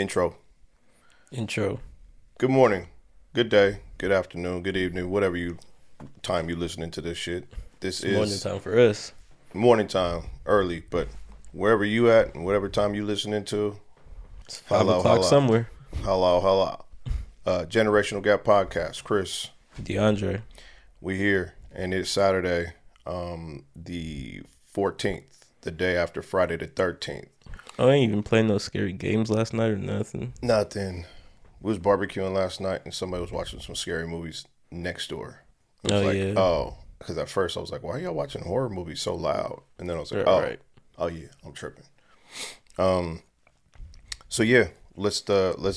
Intro. Intro. Good morning, good day, good afternoon, good evening, whatever time you listening to this shit. This It's is morning time for us. morning time, early, but wherever you at and whatever time you listening to, It's 5 o'clock somewhere. hello. Generational Gap Podcast, Chris. DeAndre. We here, and it's Saturday, the 14th, the day after Friday the 13th. I ain't even playing no scary games last night or nothing. Nothing. We was barbecuing last night, and somebody was watching some scary movies next door. I was yeah. Oh, because at first I was like, why are y'all watching horror movies so loud? And then I was like, Right. Oh yeah, I'm tripping. So yeah, let's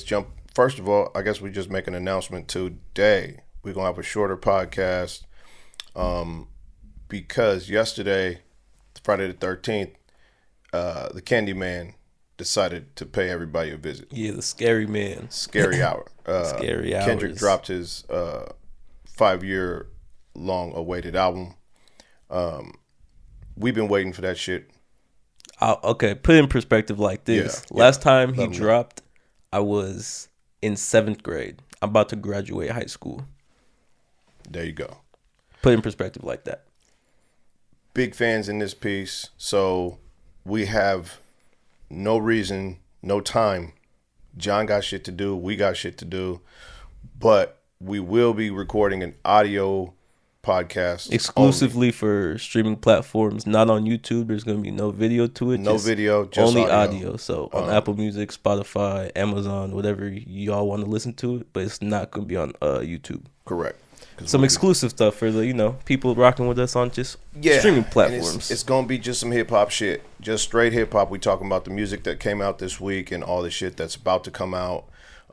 jump. First of all, I guess we just make an announcement today. We're gonna have a shorter podcast, because yesterday, Friday the 13th, the Candyman decided to pay everybody a visit. Yeah, the scary man. Scary hour. Scary hours. Kendrick dropped his 5-year long awaited album. We've been waiting for that shit. Okay, put it in perspective like this. Last time he dropped, I was in 7th grade. I'm about to graduate high school. There you go. Put it in perspective like that. Big fans in this piece, so we have no reason, no time. John got shit to do. We got shit to do. But we will be recording an audio podcast. Exclusively for streaming platforms, not on YouTube. There's going to be no video to it. No video, just only audio. So on Apple Music, Spotify, Amazon, whatever y'all want to listen to it. But it's not going to be on YouTube. Correct. Some exclusive stuff for the people rocking with us on just streaming platforms. It's gonna be just some hip hop shit, just straight hip hop. We talking about the music that came out this week and all the shit that's about to come out.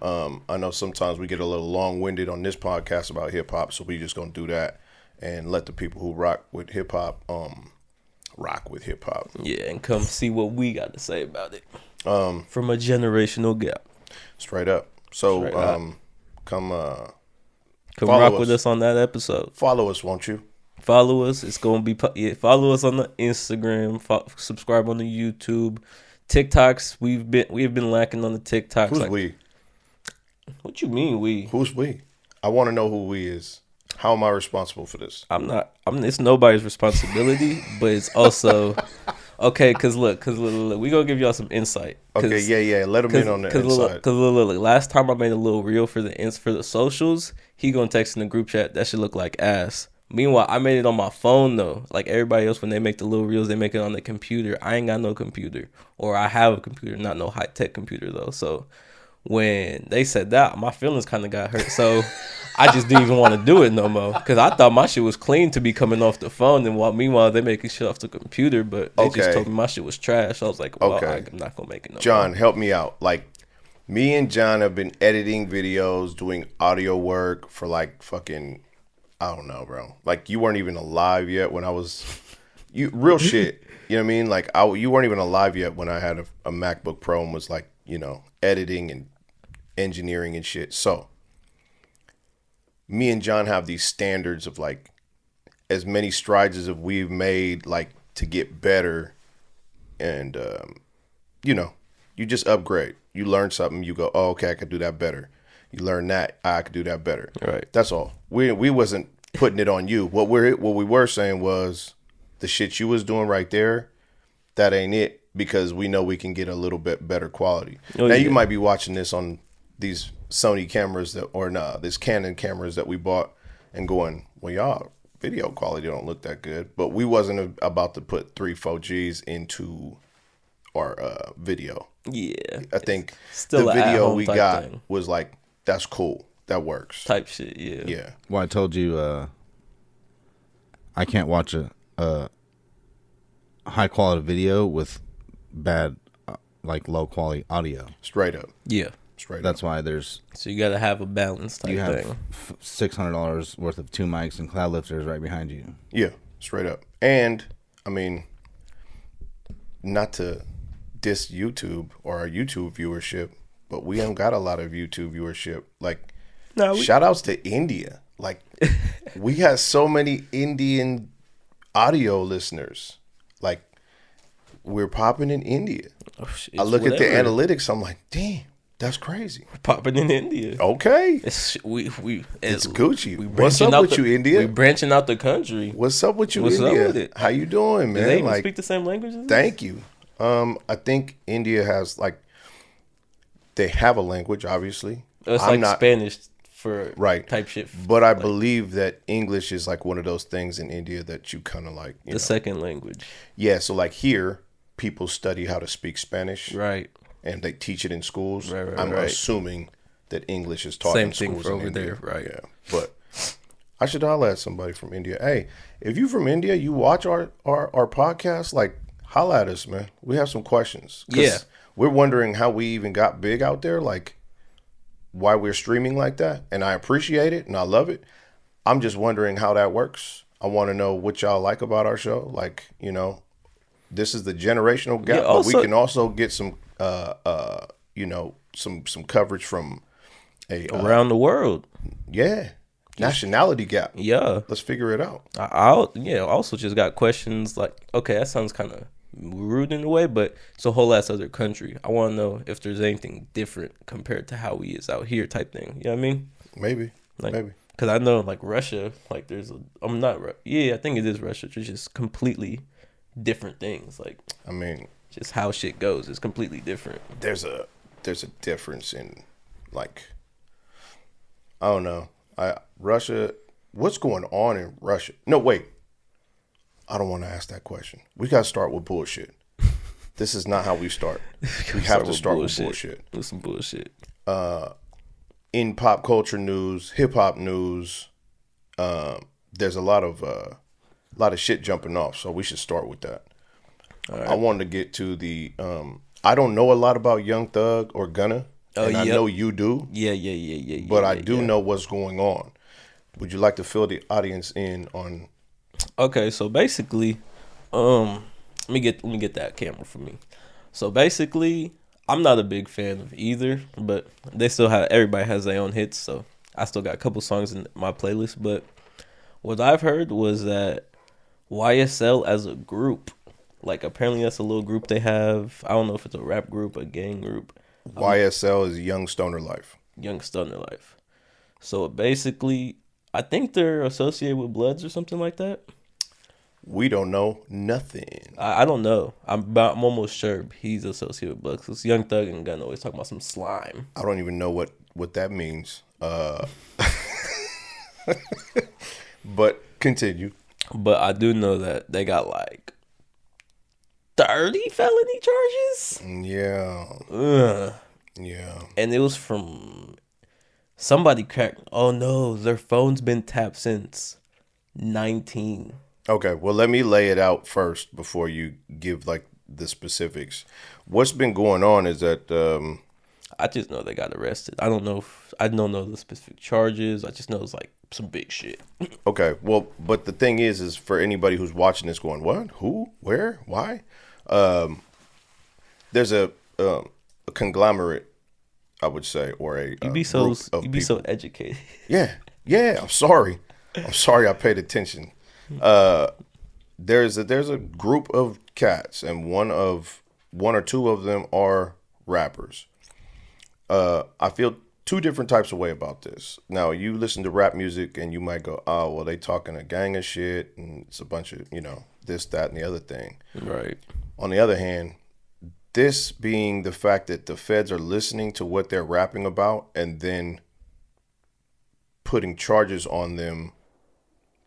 I know sometimes we get a little long winded on this podcast about hip hop, so we just gonna do that and let the people who rock with hip hop rock with hip hop. Yeah, and come see what we got to say about it. From a generational gap. Straight up. So come rock with us on that episode. Follow us, won't you? Follow us. It's gonna be follow us on the Instagram. Subscribe on the YouTube, TikToks. We've been lacking on the TikToks. Who's we? What you mean we? Who's we? I want to know who we is. How am I responsible for this? It's nobody's responsibility, but it's also okay. Cause look, we gonna give y'all some insight. Okay, yeah. Let them in on the inside. Cause look, last time I made a little reel for the socials, he gonna text in the group chat. That should look like ass. Meanwhile, I made it on my phone though. Like everybody else, when they make the little reels, they make it on the computer. I ain't got no computer, or I have a computer, not no high tech computer though. So when they said that, my feelings kind of got hurt. So I just didn't even want to do it no more because I thought my shit was clean to be coming off the phone. And meanwhile, they making shit off the computer, but they just told me my shit was trash. I was like, well, I'm not going to make it no John, more. help me out. Like, me and John have been editing videos, doing audio work for like fucking, I don't know, bro. Like, you weren't even alive yet when I was, real shit. You know what I mean? Like, you weren't even alive yet when I had a MacBook Pro and was like, editing and engineering and shit. So me and John have these standards of like as many strides as we've made like to get better, and you just upgrade. You learn something, you go, oh, okay, I could do that better. You learn that, I could do that better. Right. That's all. We wasn't putting it on you. What we were saying was the shit you was doing right there, that ain't it, because we know we can get a little bit better quality. You might be watching this on these Sony cameras this Canon cameras that we bought and going, well, y'all video quality don't look that good. But we wasn't about to put 3-4 G's into our video. Yeah. I think still the video we got thing. was like, that's cool. That works. Type shit, yeah. Yeah. Well, I told you I can't watch a high quality video with bad, low quality audio. Straight up. Yeah. That's why there's. So you got to have a balance type you have thing. $600 worth of 2 mics and cloud lifters right behind you. Yeah, straight up. And I mean, not to diss YouTube or our YouTube viewership, but we haven't got a lot of YouTube viewership. Like, shout outs to India. Like, we got so many Indian audio listeners. Like, we're popping in India. Oh, shit, I look at the analytics, I'm like, damn, That's crazy. Popping in India. Okay. It's Gucci. We What's branching up out with the- you, India? We branching out the country. What's up with you, What's up India? with it? How you doing, Do man? they even speak the same language as us? Thank you. I think India has like they have a language, obviously. It's I'm like not Spanish for right type shit. but I like, believe that English is like one of those things in India that you kind of like. You the know. second language. Yeah, so like here, people study how to speak Spanish, Right. and they teach it in schools. Right, I'm right. assuming that English is taught Same in thing schools for in over India. there, right. Yeah, but I should holler at somebody from India. Hey, if you from India, you watch our podcast, like holla at us, man. We have some questions. 'Cause Yeah. we're wondering how we even got big out there, like why we're streaming like that, and I appreciate it and I love it. I'm just wondering how that works. I want to know what y'all like about our show. Like, you know, this is the generational gap, Yeah, but we also- can also get some, you know, some coverage from a Around the world. nationality gap. Yeah. Let's figure it out. I also just got questions like, okay, that sounds kind of rude in a way, but it's a whole ass other country. I want to know if there's anything different compared to how we is out here type thing. You know what I mean? Maybe, Like, maybe. because I know like Russia, like there's I'm not, I think it is Russia. It's just completely different things. Like, I mean, just how shit goes is completely different. there's a difference in like, I don't know. Russia, what's going on in Russia? No, wait. I don't want to ask that question. We got to start with bullshit. This is not how we start. We have to start with bullshit. With some bullshit. In pop culture news, hip hop news, there's a lot of shit jumping off. So we should start with that. Right. I wanted to get to the. I don't know a lot about Young Thug or Gunna, and I know you do. Yeah. But I do know what's going on. Would you like to fill the audience in on? Okay, so basically, let me get that camera for me. So basically, I'm not a big fan of either, but they still have, everybody has their own hits, so I still got a couple songs in my playlist. But what I've heard was that YSL as a group, like apparently that's a little group they have. I don't know if it's a rap group, a gang group. YSL is Young Stoner Life. Young Stunner Life. So basically, I think they're associated with Bloods or something like that. We don't know nothing. I don't know. I'm almost sure he's associated with Bloods. Because Young Thug and Gunna always talking about some slime. I don't even know what that means. But continue. But I do know that they got like 30 felony charges. Yeah. Ugh. Yeah. And it was from somebody cracked. Oh no, their phone's been tapped since 19. Okay. Well, let me lay it out first before you give like the specifics. What's been going on is that I just know they got arrested. I don't know the specific charges. I just know it's like some big shit. okay. Well, but the thing is for anybody who's watching this going, what? Who? Where? Why? There's a conglomerate, I would say, or a You be so educated. Yeah. I'm sorry I paid attention. There's a group of cats, and one or two of them are rappers. I feel two different types of way about this. Now, you listen to rap music and you might go, oh, well, they talking a gang of shit and it's a bunch of, this, that, and the other thing. Right. On the other hand, this being the fact that the feds are listening to what they're rapping about and then putting charges on them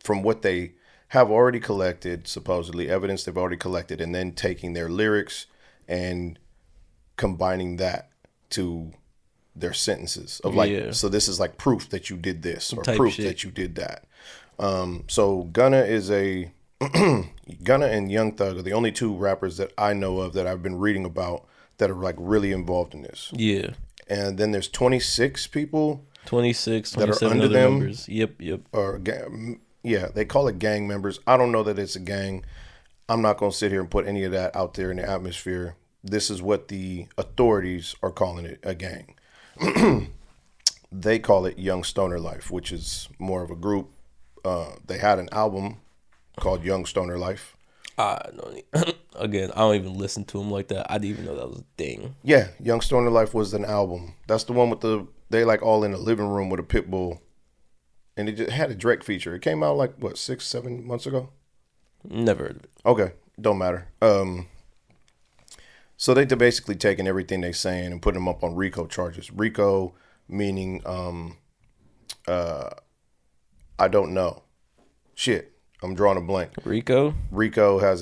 from what they have already collected, supposedly evidence they've already collected, and then taking their lyrics and combining that to their sentences of like, so this is like proof that you did this or proof that you did that. So Gunna and Young Thug are the only two rappers that I know of that I've been reading about that are like really involved in this. Yeah. And then there's 26 people 26, that are 27 under other them. members. Yep. Or yeah, they call it gang members. I don't know that it's a gang. I'm not going to sit here and put any of that out there in the atmosphere. This is what the authorities are calling it, a gang. They call it Young Stoner Life, which is more of a group. They had an album called Young Stoner Life. I don't again, I don't even listen to him like that. I didn't even know that was a thing. Yeah, Young Stoner Life was an album. That's the one with they like all in the living room with a pit bull, and it just had a Drake feature. It came out like what 6-7 months ago. Never heard of it. Okay, don't matter. So they basically taking everything they saying and putting them up on RICO charges. RICO meaning I don't know. Shit, I'm drawing a blank. Rico RICO has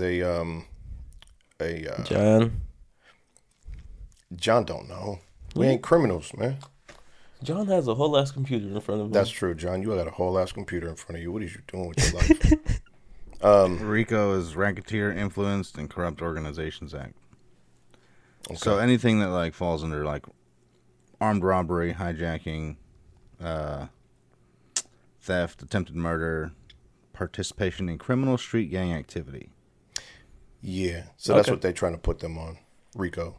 John don't know. We ain't criminals, man. John has a whole ass computer in front of him. That's true, John. You got a whole ass computer in front of you. What is you doing with your life? RICO is Racketeer Influenced and Corrupt Organizations Act. Okay. So anything that like falls under like armed robbery, hijacking, theft, attempted murder, participation in criminal street gang activity. Yeah, so that's what they're trying to put them on, RICO.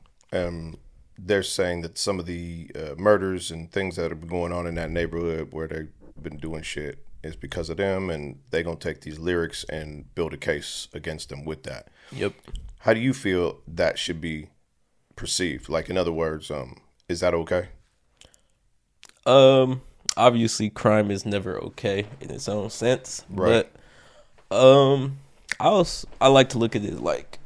They're saying that some of the murders and things that have been going on in that neighborhood where they've been doing shit is because of them, and they're going to take these lyrics and build a case against them with that. Yep. How do you feel that should be perceived? Like, in other words, is that okay? Obviously crime is never okay in its own sense. Right. But I like to look at it like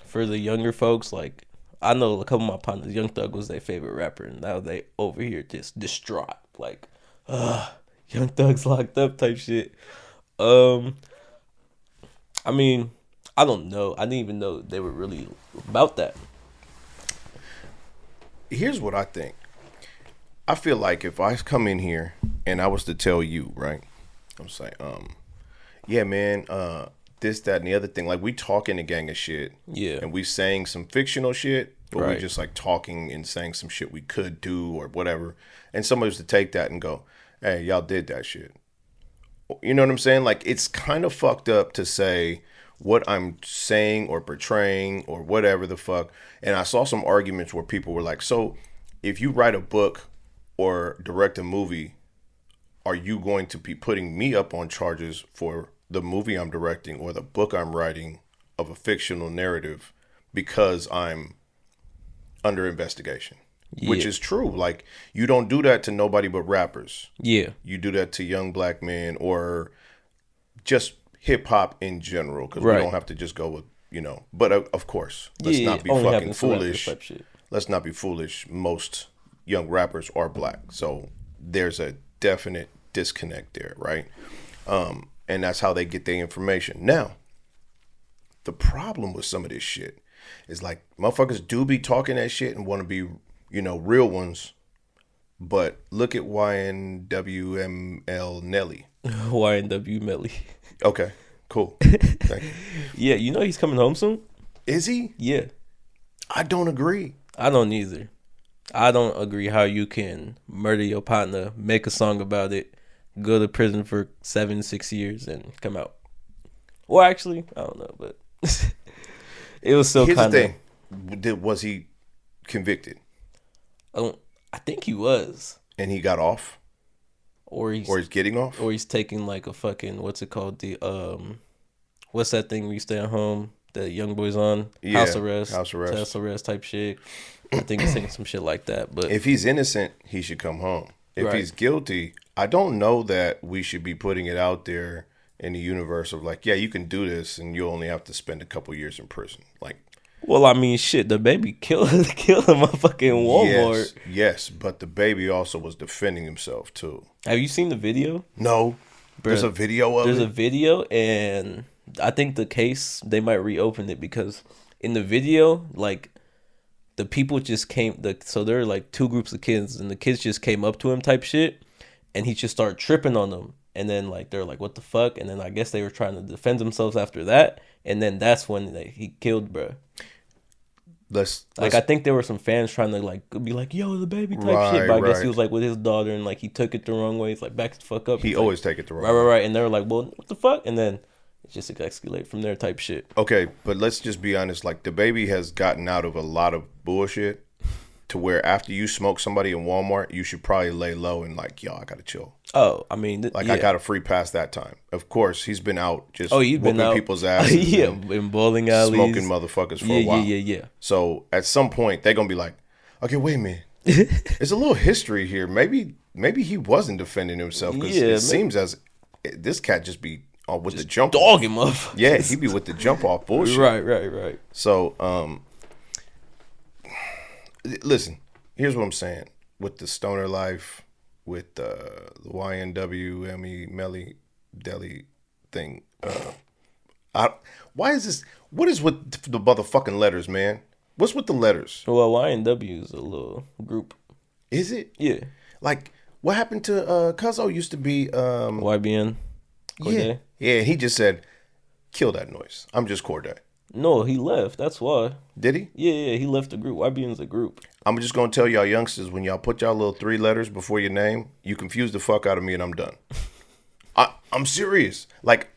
for the younger folks, like I know a couple of my partners, Young Thug was their favorite rapper, and now they over here just distraught. Like, Young Thug's locked up type shit. I mean, I don't know. I didn't even know they were really about that. Here's what I think. I feel like if I come in here and I was to tell you, right, I'm saying, yeah, man, this, that, and the other thing, like we talking a gang of shit, Yeah. and we saying some fictional shit, but we Right. just like talking and saying some shit we could do or whatever, and somebody was to take that and go, hey, y'all did that shit. You know what I'm saying? Like, it's kind of fucked up to say what I'm saying or portraying or whatever the fuck. And I saw some arguments where people were like, so if you write a book or direct a movie, are you going to be putting me up on charges for the movie I'm directing or the book I'm writing of a fictional narrative because I'm under investigation? Yeah. Which is true. Like, you don't do that to nobody but rappers. Yeah. You do that to young black men or just hip hop in general, because Right. we don't have to just go with, But of course, let's not be only fucking happens to rappers foolish. type shit. Let's not be foolish. Most young rappers are black, so there's a definite disconnect there, right? And that's how they get their information. Now, the problem with some of this shit is like motherfuckers do be talking that shit and want to be, real ones. But look at YNWML Nelly. YNW Melly. Okay, cool. Thank you. Yeah, you know he's coming home soon? Is he? Yeah. I don't agree. I don't either. I don't agree how you can murder your partner, make a song about it, go to prison for 6 years, and come out. Well, actually, I don't know, but it was still Here's kind the of. thing. Was he convicted? I think he was, And he got off? or he's getting off? or he's taking like a fucking what's it called, the what's that thing where you stay at home that young boys on, Yeah, house arrest type shit. I think he's taking some shit like that. But If he's innocent, he should come home. If Right. he's guilty, I don't know that we should be putting it out there in the universe of like, yeah, you can do this and you only have to spend a couple years in prison. Like, well, I mean, shit, the baby killed a motherfucking Walmart. yes, but the baby also was defending himself too. Have you seen the video? No, there's a video of There's it. a video, and I think the case, they might reopen it because in the video, like, the people just came, so there are like two groups of kids, and the kids just came up to him type shit, and he just started tripping on them. And then like they're like, what the fuck? And then I guess they were trying to defend themselves after that. And then that's when he killed bruh. I think there were some fans trying to like be like, yo, the baby type shit. But I guess he was like with his daughter, and like he took it the wrong way. He's like, back the fuck up. He He's always like, take it the wrong way. Right. And they were like, well, what the fuck? And then it just escalated from there type shit. Okay, but let's just be honest. Like, the baby has gotten out of a lot of bullshit to where after you smoke somebody in Walmart, you should probably lay low and like, yo, I gotta chill. Oh, I mean, Like yeah. I got a free pass that time. Of course, he's been out just You've been whooping out people's asses. yeah, and in bowling alleys, smoking motherfuckers for a while. Yeah. So at some point they're gonna be like, okay, wait a minute. There's a little history here. Maybe he wasn't defending himself because it seems as this cat just be with the jump dog off. him up. Yeah, he be with the jump off bullshit. Right. So listen, here's what I'm saying with the stoner life, with the YNW Melly Deli thing. Why is this? What is with the motherfucking letters, man? What's with the letters? Well, YNW is a little group. Is it? Yeah. Like, what happened to Cuzzo used to be YBN. Corday? Yeah, he just said, kill that noise. I'm just Corday. No, he left. That's why. Did he? Yeah, he left the group. YBN's a group. I'm just gonna tell y'all youngsters, when y'all put y'all little 3 letters before your name, you confuse the fuck out of me and I'm done. I'm serious. Like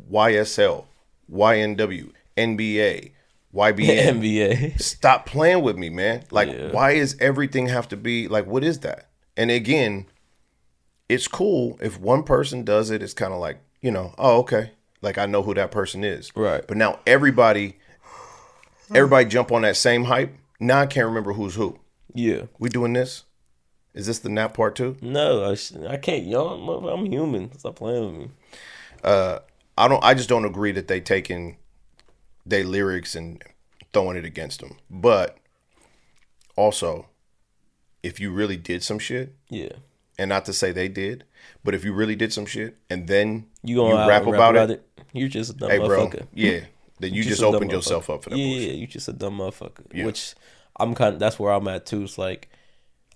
YSL, YNW, NBA, YBN. NBA. Stop playing with me, man. Like, why is everything have to be like, what is that? And again, it's cool if one person does it. It's kind of like, oh, okay. Like, I know who that person is. Right. But now everybody jump on that same hype. Now I can't remember who's who. Yeah. We doing this? Is this the nap part 2? No, I can't. Y'all, I'm human. Stop playing with me. I just don't agree that they taking their lyrics and throwing it against them. But also, if you really did some shit, yeah, and not to say they did, but if you really did some shit and then you rap about it, you're just a dumb hey, bro, motherfucker. yeah, then you just opened yourself up for that bullshit. Yeah, you just a dumb motherfucker. Yeah. Which that's where I'm at too. It's like,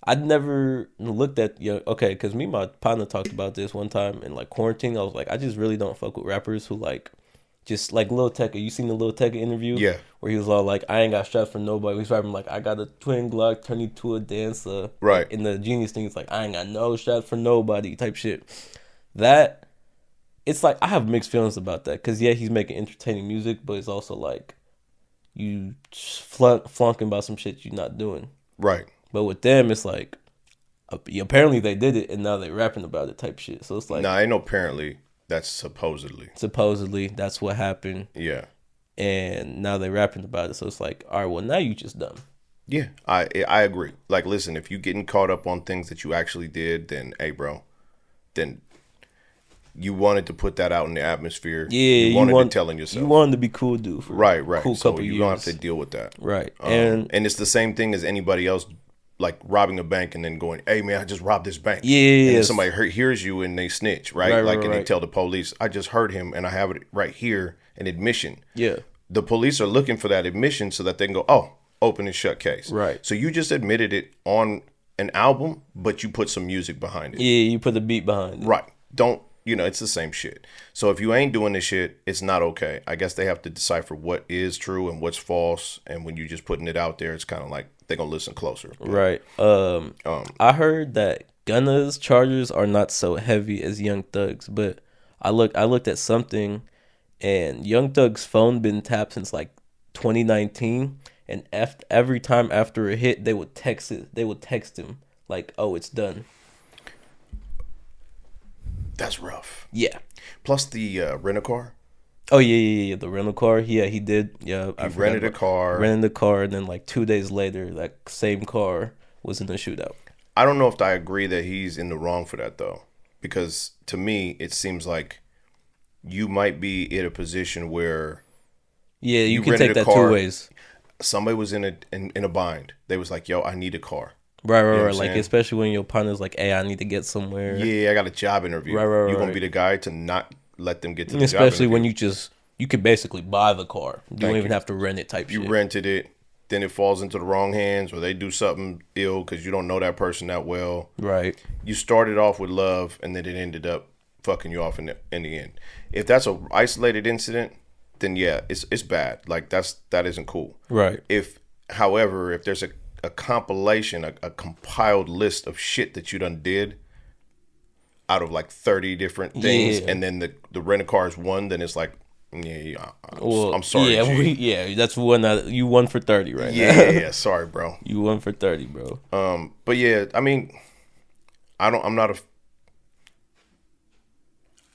I'd never looked at, okay, because me and my partner talked about this one time in like quarantine. I was like, I just really don't fuck with rappers who like, just like Lil Tecca. You seen the Lil Tecca interview? Yeah. Where he was all like, I ain't got strapped for nobody. He's rapping like, I got a twin Glock, turn you to a dancer. Right. In the Genius thing, it's like, I ain't got no straps for nobody type shit. That, it's like, I have mixed feelings about that. Because, yeah, he's making entertaining music, but it's also like, you flunking about some shit you're not doing. Right. But with them, it's like, apparently they did it, and now they're rapping about it type shit. So it's like... Nah, ain't no apparently. That's supposedly. Supposedly, that's what happened. Yeah. And now they're rapping about it. So it's like, all right, well, now you just dumb. Yeah, I agree. Like, listen, if you getting caught up on things that you actually did, then, hey, bro, then you wanted to put that out in the atmosphere. Yeah, you wanted to telling yourself. You wanted to be cool, dude. For right. Cool So couple you years. don't have to deal with that. Right. And it's the same thing as anybody else, like robbing a bank and then going, hey, man, I just robbed this bank. Yeah. And then somebody hears you and they snitch, right? And Right. they tell the police, I just heard him and I have it right here, an admission. Yeah. The police are looking for that admission so that they can go, oh, open and shut case. Right. So you just admitted it on an album, but you put some music behind it. Yeah, you put the beat behind it. Right. Don't, it's the same shit. So if you ain't doing this shit, it's not okay. I guess they have to decipher what is true and what's false. And when you just putting it out there, it's kind of like they're going to listen closer. Right. I heard that Gunna's charges are not so heavy as Young Thug's, but I looked at something, and Young Thug's phone been tapped since like 2019, and every time after a hit, they would text him like, "Oh, it's done." That's rough. Yeah. Plus the rent-a-car. Oh yeah. The rental car. Yeah, he did. Yeah, He rented a car. Rented the car, and then like 2 days later, that same car was in the shootout. I don't know if I agree that he's in the wrong for that though, because to me it seems like you might be in a position where you can take that 2 ways. Somebody was in a bind. They was like, "Yo, I need a car." Right. You know Like, saying? especially when your partner's like, "Hey, I need to get somewhere." Yeah, I got a job interview. Right. You're gonna be the guy to not let them get to the job especially interview. when you could basically buy the car. You don't even have to rent it type you shit. rented it, then it falls into the wrong hands, or they do something ill because you don't know that person that well. Right. You started off with love, and then it ended up fucking you off in the end. If that's a isolated incident, then yeah, it's bad. Like that isn't cool. Right. However, if there's a compilation, a compiled list of shit that you done did out of like 30 different things, and then the rent-a-car is one, then it's like, I'm sorry. Yeah, that's one. You won for 30 right now. Yeah, sorry, bro. You won for 30, bro. But yeah, I mean, I'm not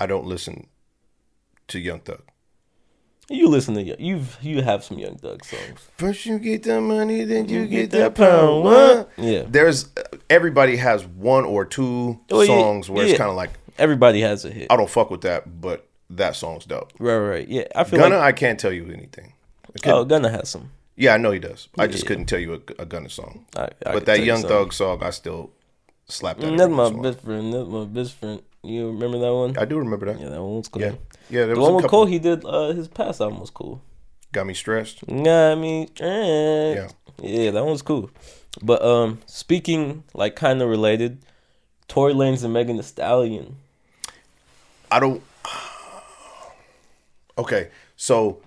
I don't listen to Young Thug. You listen to you have some Young Thug songs. First you get the money, then you get that pound. What? Yeah. There's everybody has one or two songs where it's kind of like everybody has a hit. I don't fuck with that, but that song's dope. Right. Yeah, I feel Gunna, like I can't tell you anything. Gunna has some. Yeah, I know he does. I just couldn't tell you a Gunna song. But that Young Thug song, I still slap that. That's my best friend. That's my best friend. You remember that one? I do remember that. Yeah, that one was cool. Yeah. The one with Cole, he did his past album was cool. Got Me Stressed. Got me stressed. Yeah, that one was cool. But speaking like kind of related, Tory Lanez and Megan Thee Stallion. Okay, so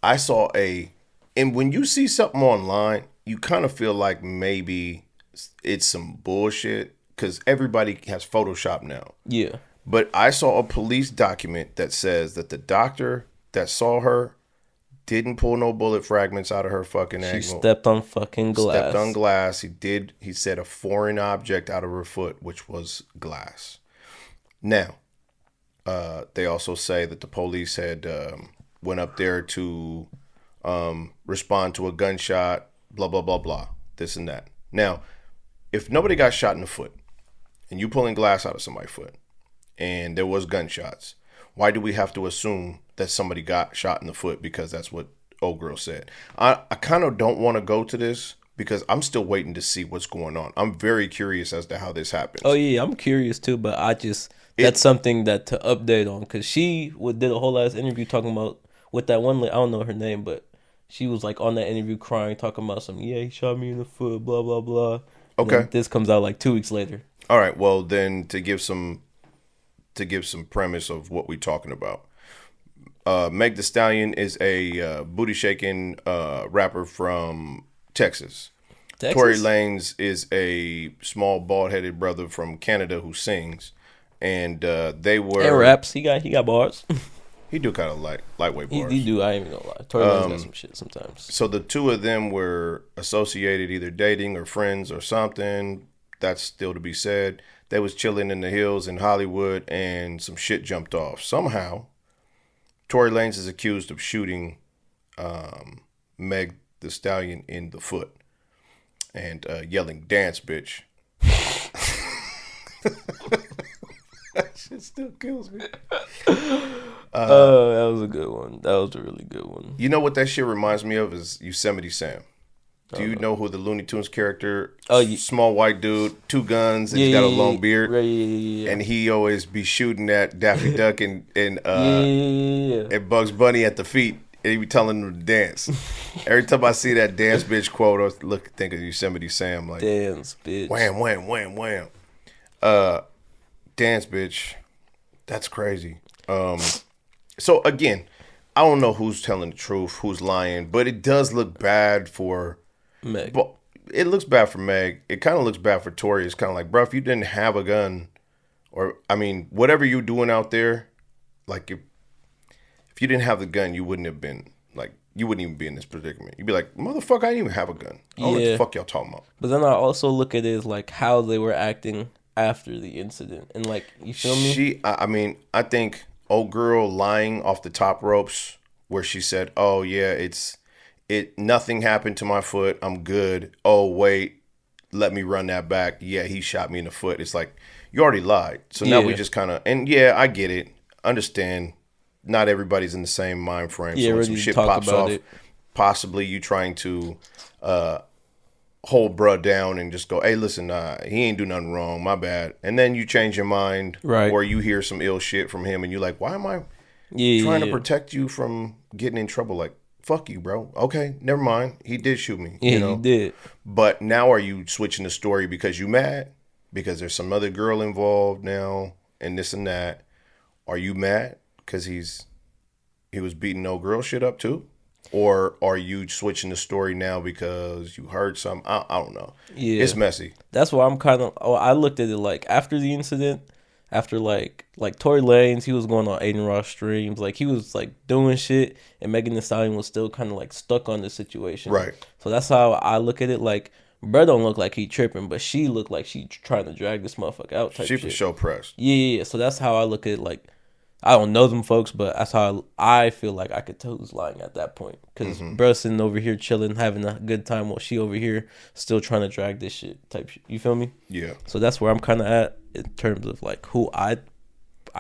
I saw and when you see something online, you kind of feel like maybe it's some bullshit because everybody has Photoshop now. Yeah. But I saw a police document that says that the doctor that saw her didn't pull no bullet fragments out of her fucking ankle. She stepped on fucking glass. Stepped on glass. He said a foreign object out of her foot, which was glass. Now, they also say that the police had went up there to respond to a gunshot, blah, blah, blah, blah, this and that. Now, if nobody got shot in the foot and you pulling glass out of somebody's foot and there was gunshots, why do we have to assume that somebody got shot in the foot because that's what old girl said? I kind of don't want to go to this because I'm still waiting to see what's going on. I'm very curious as to how this happens. Oh, yeah, I'm curious too, but that's something that to update on because she did a whole ass interview talking about with that one, I don't know her name, but she was like on that interview crying, talking about he shot me in the foot, blah, blah, blah. Okay. This comes out like 2 weeks later. All right. Well, then to give some premise of what we're talking about, Meg Thee Stallion is a booty shaking rapper from Texas. Tory Lanez is a small bald headed brother from Canada who sings, and they were and raps. He got bars. He do kind of lightweight bars. He do. I ain't even gonna lie. Tory Lanez got some shit sometimes. So the two of them were associated, either dating or friends or something. That's still to be said. They was chilling in the hills in Hollywood, and some shit jumped off. Somehow, Tory Lanez is accused of shooting Meg Thee Stallion in the foot and yelling, "Dance, bitch." That shit still kills me. That was a good one. That was a really good one. You know what that shit reminds me of is Yosemite Sam. Do you know who the Looney Tunes character? Small white dude, 2 guns, and he's got a long beard. Yeah. And he always be shooting at Daffy Duck and Bugs Bunny at the feet, and he be telling them to dance. Every time I see that "dance bitch" quote, I think of Yosemite Sam. Like, dance bitch. Wham, wham, wham, wham. Dance bitch. That's crazy. So again, I don't know who's telling the truth, who's lying, but it does look bad for Meg. But it looks bad for Meg. It kind of looks bad for Tory. It's kind of like, bro, if you didn't have a gun, or I mean, whatever you're doing out there, like if you didn't have the gun, you wouldn't even be in this predicament. You'd be like, motherfucker, I didn't even have a gun. I don't know what the fuck y'all talking about. But then I also look at it as like how they were acting after the incident, and like, you feel me? I think old girl lying off the top ropes where she said, "Oh yeah, nothing happened to my foot. I'm good. Oh wait, let me run that back. Yeah, he shot me in the foot." It's like, you already lied. So now we just kind of, and yeah, I get it. Understand. Not everybody's in the same mind frame. So when some shit pops off, possibly you trying to hold bruh down and just go, "Hey, listen, he ain't do nothing wrong. My bad." And then you change your mind, right? Or you hear some ill shit from him, and you're like, "Why am I trying to protect you from getting in trouble?" Like, fuck you, bro. Okay, never mind. He did shoot me. Yeah, he did. But now are you switching the story because you mad? Because there's some other girl involved now, and this and that. Are you mad because he was beating no girl shit up too? Or are you switching the story now because you heard something? I don't know. Yeah. It's messy. That's why I'm kind of... I looked at it like after the incident, after like Tory Lanez, he was going on Aiden Ross streams. Like, he was like doing shit, and Megan Thee Stallion was still kind of like stuck on the situation. Right. So that's how I look at it. Like, bruh don't look like he tripping, but she looked like she trying to drag this motherfucker out type shit. She for sure pressed. Yeah. So that's how I look at it. Like, I don't know them folks, but that's how I feel like I could tell who's lying at that point. Because bruh sitting over here chilling, having a good time, while she over here still trying to drag this shit type shit. You feel me? Yeah. So that's where I'm kind of at in terms of like who I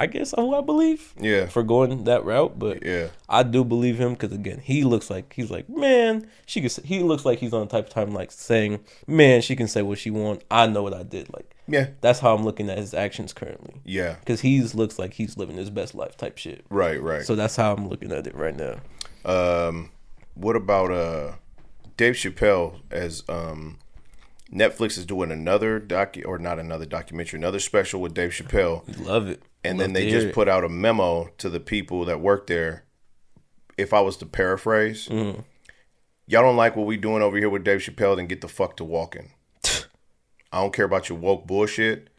guess who I believe. Yeah. For going that route, but Yeah. I do believe him because again, he looks like he's like, man, she could. He looks like he's on the type of time like saying, man, she can say what she want. I know what I did. Like, Yeah. that's how I'm looking at his actions currently. Yeah. Because he looks like he's living his best life type shit. Right. Right. So that's how I'm looking at it right now. What about Dave Chappelle as Netflix is doing another documentary, another special with Dave Chappelle. We love it. And then they just put out a memo to the people that work there. If I was to paraphrase, y'all don't like what we doing over here with Dave Chappelle, then get the fuck to walking. I don't care about your woke bullshit.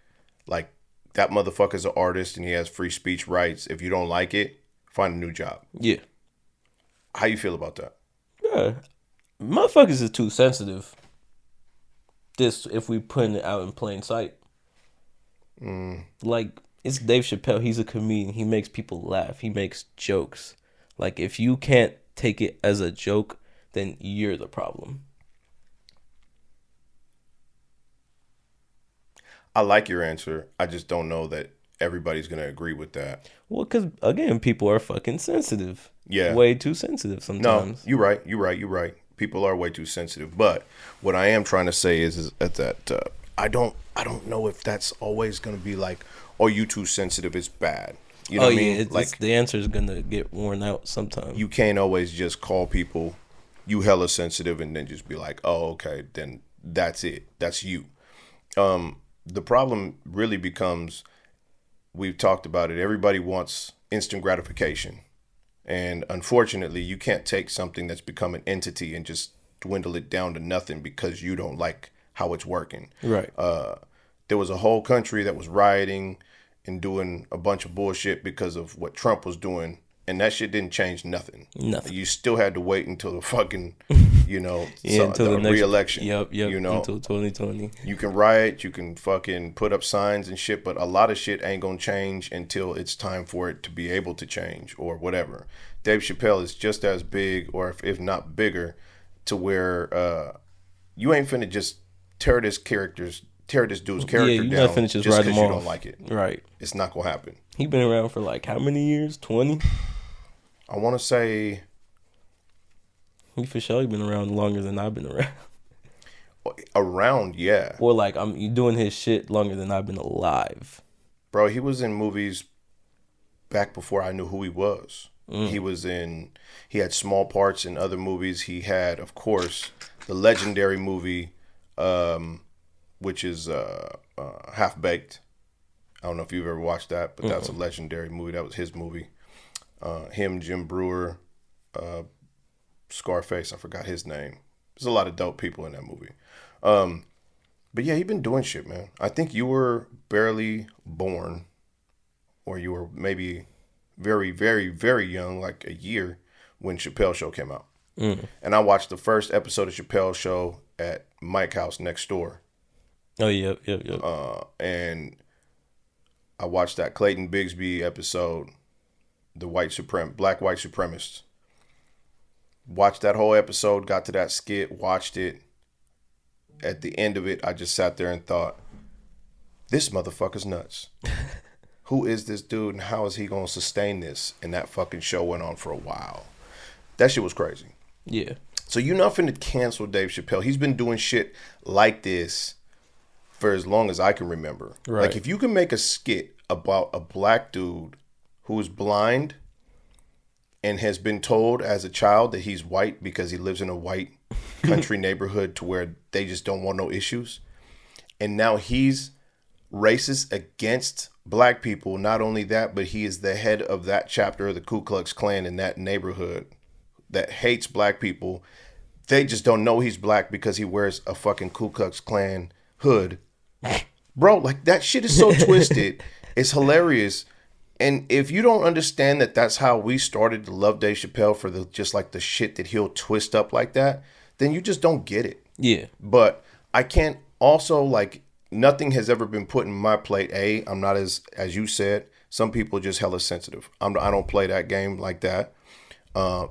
Like, that motherfucker's an artist and he has free speech rights. If you don't like it, find a new job. Yeah. How you feel about that? Yeah. Motherfuckers is too sensitive. This, if we putting it out in plain sight. Like, it's Dave Chappelle. He's a comedian. He makes people laugh. He makes jokes. Like, if you can't take it as a joke, then you're the problem. I like your answer. I just don't know that everybody's going to agree with that. Well, because, again, people are fucking sensitive. Yeah. Way too sensitive sometimes. No, you're right. People are way too sensitive. But what I am trying to say is that I don't know if that's always going to be like, oh, you too sensitive, it's bad. You know what I mean? Like, the answer is going to get worn out sometimes. You can't always just call people, you hella sensitive, and then just be like, oh, okay, then that's it. That's you. The problem really becomes, we've talked about it, everybody wants instant gratification. And unfortunately, you can't take something that's become an entity and just dwindle it down to nothing because you don't like how it's working. Right. There was a whole country that was rioting and doing a bunch of bullshit because of what Trump was doing. And that shit didn't change nothing. Nothing. You still had to wait until the fucking, until the next re-election. Yep. Until 2020. You can riot, you can fucking put up signs and shit, but a lot of shit ain't gonna change until it's time for it to be able to change or whatever. Dave Chappelle is just as big, or if not bigger, to where you ain't finna just tear this dude's character down not finna just write him because you off. don't like it. Right. It's not gonna happen. He been around for like how many years? 20? I want to say He for sure been around longer than I've been around. around, yeah. Or like you doing his shit longer than I've been alive. Bro, he was in movies back before I knew who he was. He had small parts in other movies. He had, of course, the legendary movie, which is Half Baked. I don't know if you've ever watched that, but that's a legendary movie. That was his movie. Him, Jim Brewer, Scarface, I forgot his name. There's a lot of dope people in that movie. But yeah, he been doing shit, man. I think you were barely born, or you were maybe very, very, very young, like a year, when Chappelle Show came out. And I watched the first episode of Chappelle Show at Mike House next door. Oh, yep. And I watched that Clayton Bigsby episode, the black white supremacist. Watched that whole episode, got to that skit, watched it. At the end of it, I just sat there and thought, this motherfucker's nuts. Who is this dude and how is he going to sustain this? And that fucking show went on for a while. That shit was crazy. Yeah. So you're not finna cancel Dave Chappelle. He's been doing shit like this for as long as I can remember. Right. Like, if you can make a skit about a black dude who's blind and has been told as a child that he's white because he lives in a white country neighborhood to where they just don't want no issues, and now he's racist against black people. Not only that, but he is the head of that chapter of the Ku Klux Klan in that neighborhood that hates black people. They just don't know he's black because he wears a fucking Ku Klux Klan hood. Bro, like, that shit is so twisted. It's hilarious. And if you don't understand that that's how we started to love Dave Chappelle, for the shit that he'll twist up like that, then you just don't get it. Yeah. But I can't also, like, nothing has ever been put in my plate. I'm not, as you said, Some people just hella sensitive. I don't play that game like that.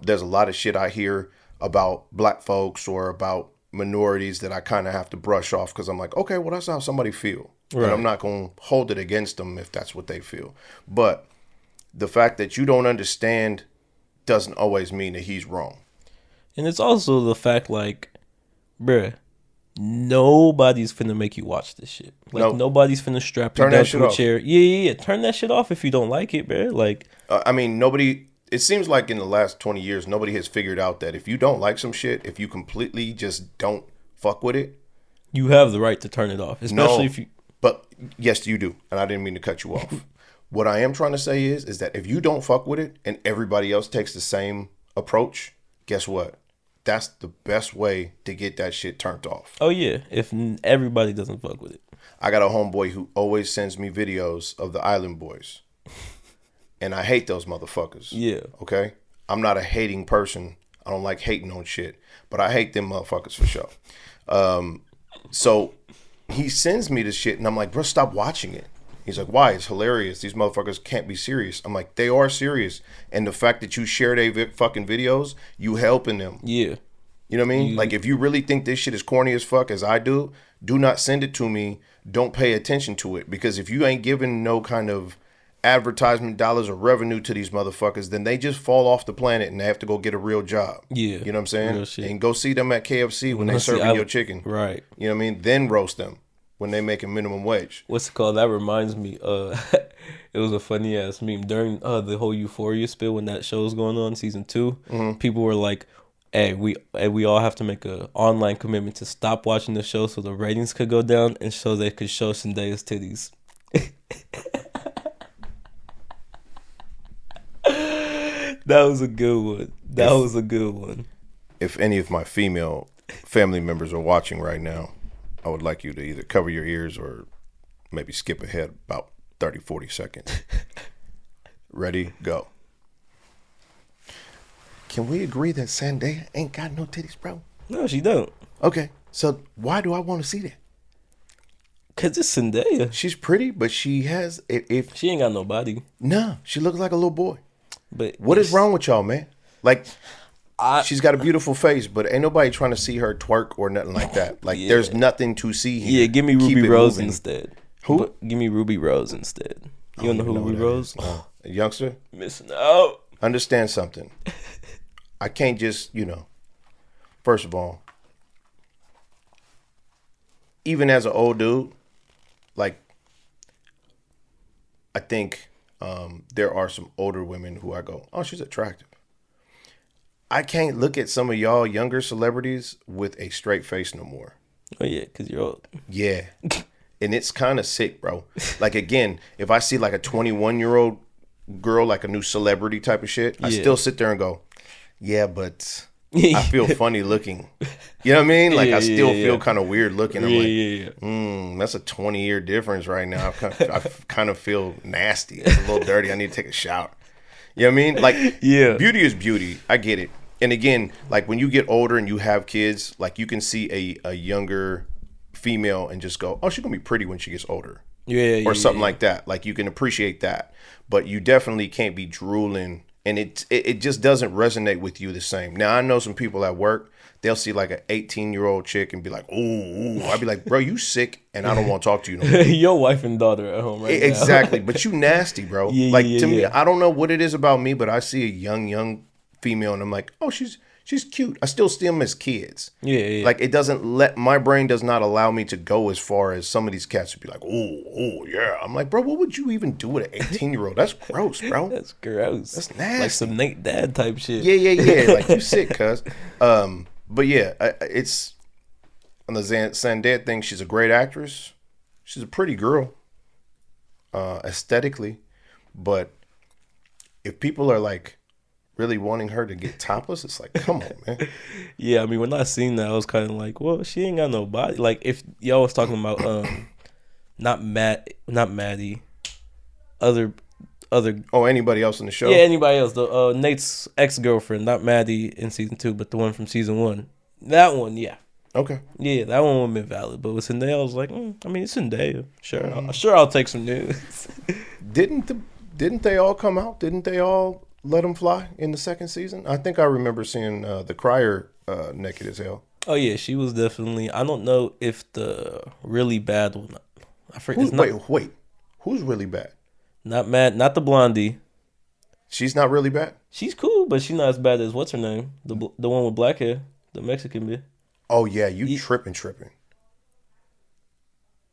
There's a lot of shit I hear about black folks or about minorities that I kind of have to brush off because I'm like, okay, well, that's how somebody feel. Right. And I'm not going to hold it against them if that's what they feel. But the fact that you don't understand doesn't always mean that he's wrong. And it's also the fact, like, bruh, nobody's finna make you watch this shit. Like, nobody's finna strap you down to a chair. Yeah. Turn that shit off if you don't like it, bruh. Like, I mean, nobody... It seems like in the last 20 years, nobody has figured out that if you don't like some shit, if you completely just don't fuck with it, you have the right to turn it off. Especially if you... But yes, you do. And I didn't mean to cut you off. What I am trying to say is that if you don't fuck with it and everybody else takes the same approach, guess what? That's the best way to get that shit turned off. Oh, yeah. If everybody doesn't fuck with it. I got a homeboy who always sends me videos of the Island Boys. And I hate those motherfuckers. Yeah. Okay? I'm not a hating person. I don't like hating on shit. But I hate them motherfuckers for sure. So he sends me this shit and I'm like, bro, stop watching it. He's like, why? It's hilarious. These motherfuckers can't be serious. I'm like, they are serious. And the fact that you share their fucking videos, you helping them. Yeah. You know what I mean? Like, if you really think this shit is corny as fuck as I do not send it to me. Don't pay attention to it. Because if you ain't giving no kind of advertisement dollars or revenue to these motherfuckers, then they just fall off the planet and they have to go get a real job. Yeah. You know what I'm saying? And go see them at KFC when they serving your chicken. Right. You know what I mean? Then roast them when they making minimum wage. What's it called? That reminds me, it was a funny ass meme during the whole Euphoria spill when that show was going on, season 2. Mm-hmm. People were like, hey, we all have to make a online commitment to stop watching the show so the ratings could go down and so they could show Zendaya's titties. That was a good one. If any of my female family members are watching right now, I would like you to either cover your ears or maybe skip ahead about 30, 40 seconds. Ready? Go. Can we agree that Zendaya ain't got no titties, bro? No, she don't. Okay, so why do I want to see that? Cause it's Zendaya. She's pretty, but she has... If she ain't got no body. No, she looks like a little boy. But what is wrong with y'all, man? Like, she's got a beautiful face, but ain't nobody trying to see her twerk or nothing like that. Like, there's nothing to see here. Yeah, give me Ruby Rose instead. Who? Give me Ruby Rose instead. You don't know who Ruby Rose? No. A youngster? Missing out. Understand something. I can't just, first of all, even as an old dude, like, I think there are some older women who I go, oh, she's attractive. I can't look at some of y'all younger celebrities with a straight face no more. Oh, yeah, because you're old. Yeah. And it's kind of sick, bro. Like, again, if I see like a 21-year-old girl, like a new celebrity type of shit, I still sit there and go, yeah, but I feel funny looking. You know what I mean? Like, I still feel kind of weird looking. I'm like, that's a 20-year difference right now. I kind of feel nasty. It's a little dirty. I need to take a shower. You know what I mean? Like, beauty is beauty. I get it. And again, like, when you get older and you have kids, like, you can see a younger female and just go, oh, she's gonna be pretty when she gets older. Or something like that. Like, you can appreciate that. But you definitely can't be drooling, and it just doesn't resonate with you the same. Now, I know some people at work, they'll see like an 18-year-old chick and be like, ooh. I'd be like, bro, you sick, and I don't want to talk to you no more. Your wife and daughter at home right now. Exactly. But you nasty, bro. To me, I don't know what it is about me, but I see a young female and I'm like, oh, she's cute. I still see them as kids. Like, it doesn't my brain does not allow me to go as far as some of these cats would be like, oh, yeah. I'm like, bro, what would you even do with an 18-year-old? That's gross, bro. That's gross. That's nasty. Like some Nate Dad type shit. Yeah. Like, you sick, cuz. But yeah, it's on the Zendaya thing. She's a great actress. She's a pretty girl, aesthetically. But if people are like really wanting her to get topless, it's like, come on, man. Yeah, I mean, when I seen that, I was kind of like, well, she ain't got no body. Like, if y'all was talking about not Maddie, other. Oh, anybody else in the show? Yeah, anybody else. The Nate's ex-girlfriend, not Maddie in season 2, but the one from season 1. That one, yeah. Okay. Yeah, that one would have been valid. But with Zendaya, I was like, I mean, it's Zendaya. Sure, I'll take some news. Didn't Didn't they all come out? Didn't they all let them fly in the second season? I think I remember seeing the crier naked as hell. Oh yeah, she was definitely. I don't know if the really bad one. I forget. Wait. Who's really bad? Not mad. Not the blondie. She's not really bad? She's cool, but she's not as bad as what's her name? The one with black hair, the Mexican bitch. Oh yeah, you tripping.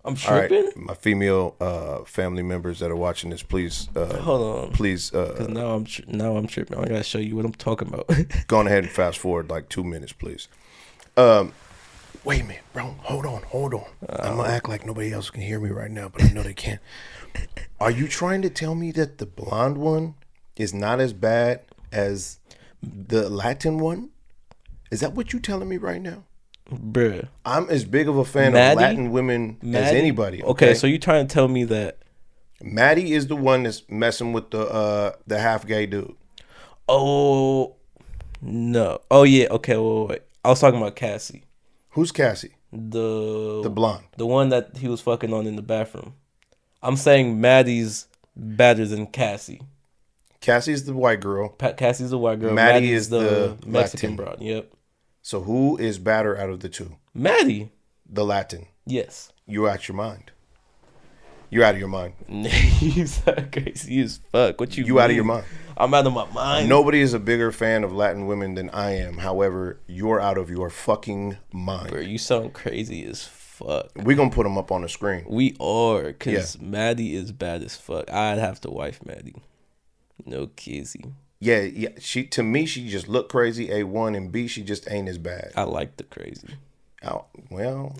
I'm tripping. All right, my female family members that are watching this, please. Hold on, please. Because now I'm tripping. I gotta show you what I'm talking about. Go on ahead and fast forward like 2 minutes, please. Wait a minute, bro. Hold on. I'm gonna act like nobody else can hear me right now, but I know they can. Are you trying to tell me that the blonde one is not as bad as the Latin one? Is that what you telling me right now? Bruh. I'm as big of a fan of Latin women as anybody. Okay, so you trying to tell me that Maddie is the one that's messing with the half gay dude. Oh no. Oh yeah, okay, wait. I was talking about Cassie. Who's Cassie? The blonde. The one that he was fucking on in the bathroom. I'm saying Maddie's better than Cassie. Cassie's the white girl. Cassie's the white girl. Maddie is the Mexican Latin. broad. Yep. So who is badder out of the two? Maddie. The Latin. Yes. You're out your mind. You're out of your mind. You sound crazy as fuck. What you mean? Out of your mind. I'm out of my mind. Nobody is a bigger fan of Latin women than I am. However, you're out of your fucking mind. Bro, you sound crazy as fuck. We're going to put them up on the screen. We are, because Maddie is bad as fuck. I'd have to wife Maddie. No kizzy. Yeah. To me, she just looked crazy, A1, and B, she just ain't as bad. I like the crazy. Oh, well.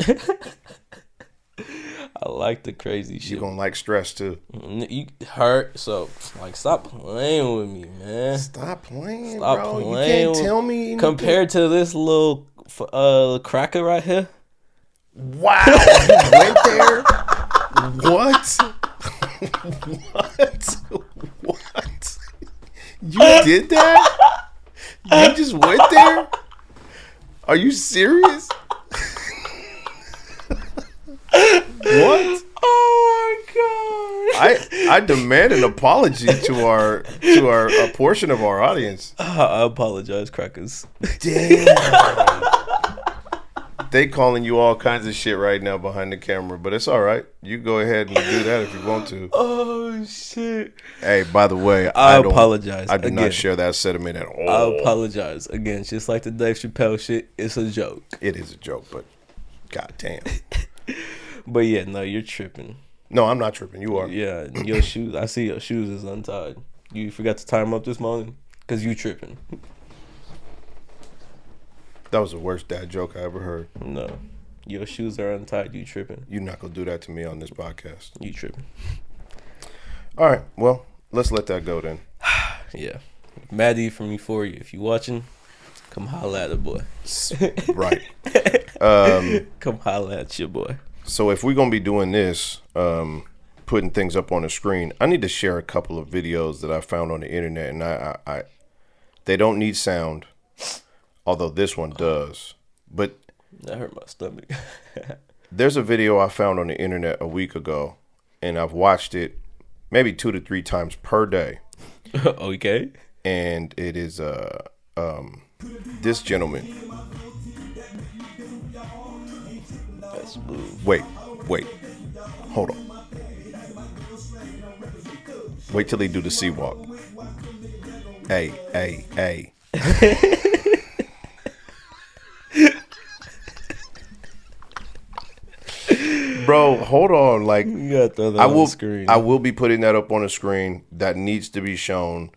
I like the crazy shit. You're going to like stress, too. You hurt, so, stop playing with me, man. Stop playing, Stop bro. Playing. You can't tell me anything. Compared to this little cracker right here. Wow. You went there? What? What? You did that? You just went there? Are you serious? What? Oh my god! I demand an apology to our a portion of our audience. I apologize, crackers. Damn. They calling you all kinds of shit right now behind the camera, but it's all right. You go ahead and do that if you want to. Oh shit! Hey, by the way, I apologize. I do not share that sentiment at all. I apologize again. Just like the Dave Chappelle shit, it's a joke. It is a joke, but goddamn. But yeah, no, you're tripping. No, I'm not tripping. You are. Yeah, your shoes. I see your shoes is untied. You forgot to tie them up this morning because you tripping. That was the worst dad joke I ever heard. No, your shoes are untied. You tripping. You're not gonna do that to me on this podcast. You tripping. All right. Well, let's let that go then. Yeah, Maddie from Euphoria. If you watching, come holla at the boy. Right. Come holla at your boy. So if we're gonna be doing this, putting things up on the screen, I need to share a couple of videos that I found on the internet, and I they don't need sound, although this one does. But that hurt my stomach. There's a video I found on the internet a week ago, and I've watched it maybe 2 to 3 times per day. Okay. And it is this gentleman. That's smooth. Wait, hold on. Wait till they do the sea walk. Hey. Bro, hold on. Like, you gotta throw that on the screen. I will be putting that up on the screen. That needs to be shown.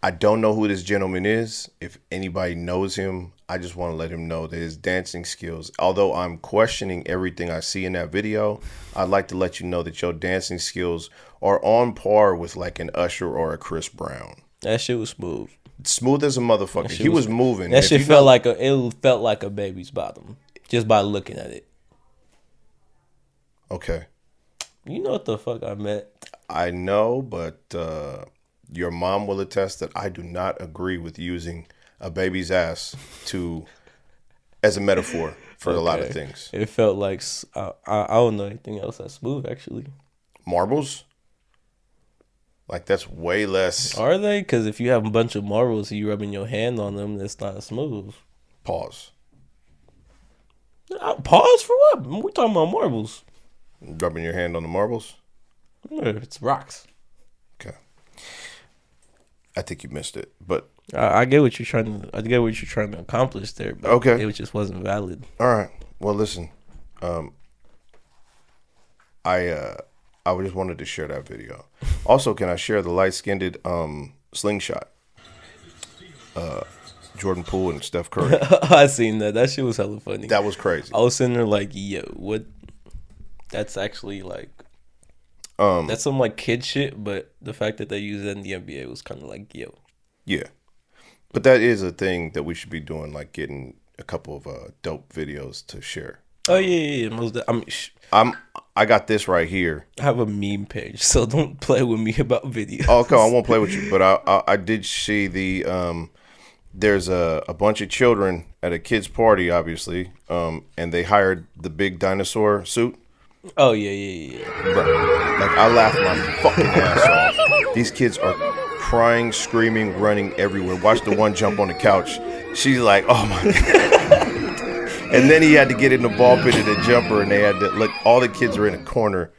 I don't know who this gentleman is. If anybody knows him, I just want to let him know that his dancing skills, although I'm questioning everything I see in that video, I'd like to let you know that your dancing skills are on par with like an Usher or a Chris Brown. That shit was smooth. Smooth as a motherfucker. He was moving. That shit felt like a baby's bottom just by looking at it. Okay. You know what the fuck I meant. I know, but your mom will attest that I do not agree with using a baby's ass as a metaphor for a lot of things. It felt like I don't know anything else that's smooth actually. Marbles? Like that's way less. Are they? Because if you have a bunch of marbles and you rubbing your hand on them, it's not smooth. Pause. Pause for what? We talking about marbles. Rubbing your hand on the marbles. Yeah, it's rocks. Okay. I think you missed it, but I get what you're trying to. I get what you're trying to accomplish there, but okay, it just wasn't valid. all right. Well, listen. I just wanted to share that video. Also, can I share the light-skinned slingshot? Jordan Poole and Steph Curry. I seen that. That shit was hella funny. That was crazy. I was sitting there like, yo, what? That's actually like, that's some like kid shit. But the fact that they use it in the NBA was kind of like, yo. Yeah, but that is a thing that we should be doing, like getting a couple of dope videos to share. Oh yeah. Most. I mean, I got this right here. I have a meme page, so don't play with me about videos. Oh, okay, I won't play with you, but I did see the there's a bunch of children at a kid's party, obviously, and they hired the big dinosaur suit. Oh yeah. Bro, like I laughed my fucking ass off. These kids are crying, screaming, running everywhere. Watch the one jump on the couch. She's like, oh my God. And then he had to get in the ball pit of the jumper, and they had to look. All the kids are in a corner.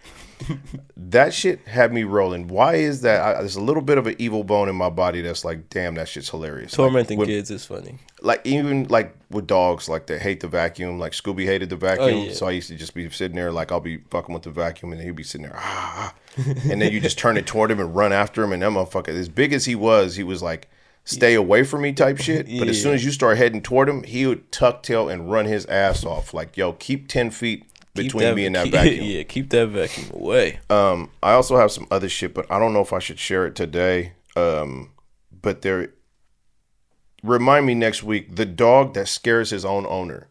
That shit had me rolling. Why is that? There's a little bit of an evil bone in my body that's like, damn, that shit's hilarious. Tormenting kids is funny. Like even like with dogs, like they hate the vacuum. Like Scooby hated the vacuum, Oh, yeah. so I used to just be sitting there, like I'll be fucking with the vacuum, and then he'd be sitting there, and then you just turn it toward him and run after him, and that motherfucker, as big as he was like, stay away from me type shit. But as soon as you start heading toward him, he would tuck tail and run his ass off. Like, yo, keep 10 feet between me and that vacuum. Yeah, keep that vacuum away. I also have some other shit, but I don't know if I should share it today. But there, remind me next week, the dog that scares his own owner.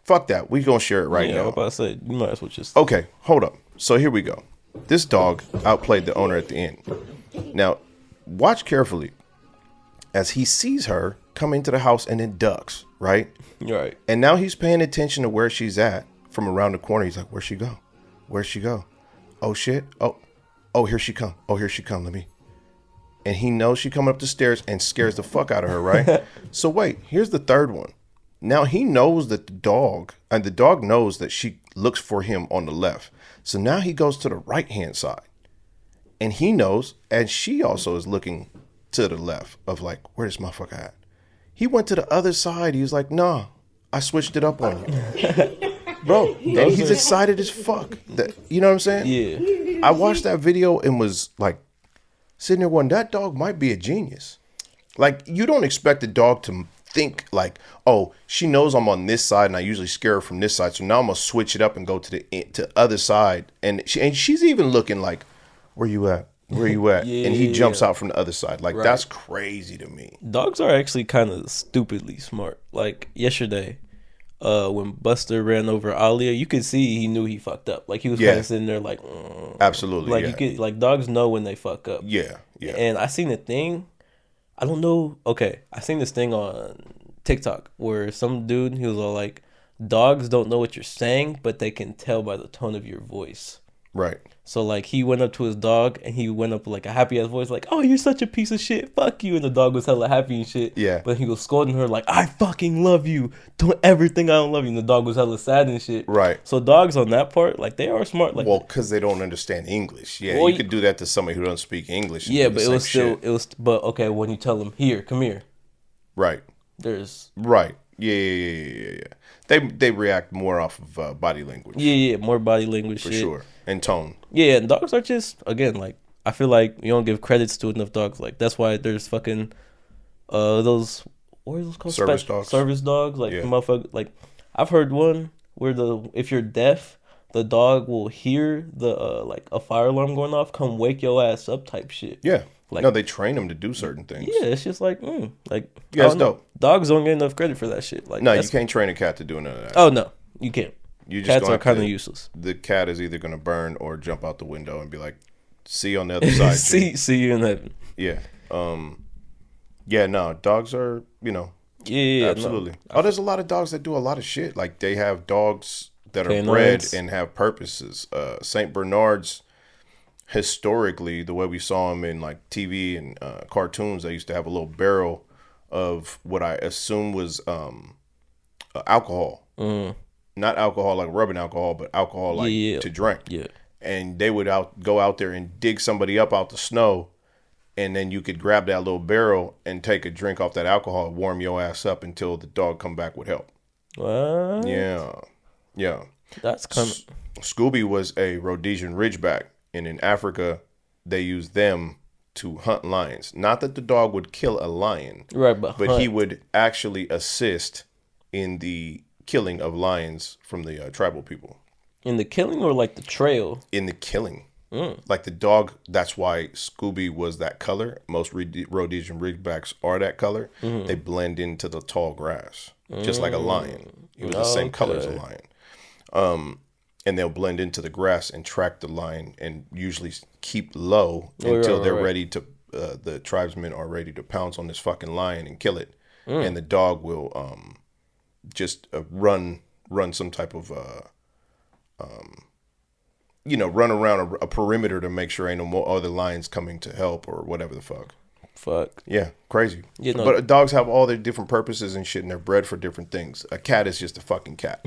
Fuck that. We gonna share it right I now. was about to say, you might as well just. Okay, hold up. So here we go. This dog outplayed the owner at the end. Now, watch carefully as he sees her come into the house and then ducks, right? Right. And now he's paying attention to where she's at from around the corner. He's like, where'd she go? Where'd she go? Oh, shit. Oh, here she come. Oh, here she come. Let me. And he knows she coming up the stairs and scares the fuck out of her, right? So wait, here's the third one. Now he knows that the dog knows that she looks for him on the left. So now he goes to the right-hand side. And he knows, and she also is looking to the left of like, where this motherfucker at? He went to the other side. He was like, nah, I switched it up on you. Bro, and he's excited as fuck. You know what I'm saying? Yeah. I watched that video and was like, sitting there going, that dog might be a genius. Like, you don't expect a dog to think like, oh, she knows I'm on this side and I usually scare her from this side. So now I'm going to switch it up and go to the other side. And she's even looking like, where you at? Where you at? Yeah, and he jumps out from the other side. Like, right. That's crazy to me. Dogs are actually kind of stupidly smart. Like yesterday, when Buster ran over Alia, you could see he knew he fucked up. Like he was kind of sitting there like, absolutely. Like you could, like dogs know when they fuck up. Yeah. And I seen a thing. I don't know. Okay, I seen this thing on TikTok where some dude, he was all like, dogs don't know what you're saying, but they can tell by the tone of your voice. Right. So like he went up to his dog and he went up like a happy ass voice like, oh, you're such a piece of shit, fuck you, and the dog was hella happy and shit. Yeah. But he was scolding her like, I fucking love you, don't ever think I don't love you, and the dog was hella sad and shit. Right. So dogs on that part, like they are smart. Like, well, because they don't understand English. Yeah, well, you could do that to somebody who doesn't speak English. Yeah, but it was but okay, when you tell them, here, come here. Right. There's right. Yeah. They react more off of body language. Yeah, more body language for shit. sure, and tone. Yeah, and dogs are just, again, like I feel like you don't give credits to enough dogs. Like that's why there's fucking those, what are those called? Service dogs. Service dogs, like motherfucker. Like I've heard one where if you're deaf, the dog will hear the like a fire alarm going off, come wake your ass up type shit. Yeah. Like, no, they train them to do certain things. Yeah, it's just like, like yeah, it's dope. Dogs don't get enough credit for that shit. Like, no, you can't train a cat to do none of that. Oh no, you can't. You just Cats are kind of useless. The cat is either gonna burn or jump out the window and be like, "See you on the other side." see you in heaven. Yeah. Yeah. No, dogs are. Yeah. Absolutely. No. There's a lot of dogs that do a lot of shit. Like they have dogs that are Canines. bred and have purposes. Saint Bernards historically, the way we saw them in like TV and cartoons, they used to have a little barrel of what I assume was alcohol. Not alcohol like rubbing alcohol, but alcohol like to drink. Yeah. And they would go out there and dig somebody up out the snow, and then you could grab that little barrel and take a drink off that alcohol and warm your ass up until the dog come back with help. What? Yeah. That's kind of... Scooby was a Rhodesian Ridgeback, and in Africa, they used them to hunt lions. Not that the dog would kill a lion, right? But he would actually assist in the killing of lions from the tribal people. In the killing or like the trail? In the killing. Like the dog, that's why Scooby was that color. Most Rhodesian Ridgebacks are that color. They blend into the tall grass, just like a lion. He was the same color as a lion. And they'll blend into the grass and track the lion and usually keep low until they're ready to, the tribesmen are ready to pounce on this fucking lion and kill it. And the dog will just run some type of... run around a perimeter to make sure ain't no more other lions coming to help or whatever the fuck. Yeah, crazy. Yeah, no. But dogs have all their different purposes and shit, and they're bred for different things. A cat is just a fucking cat.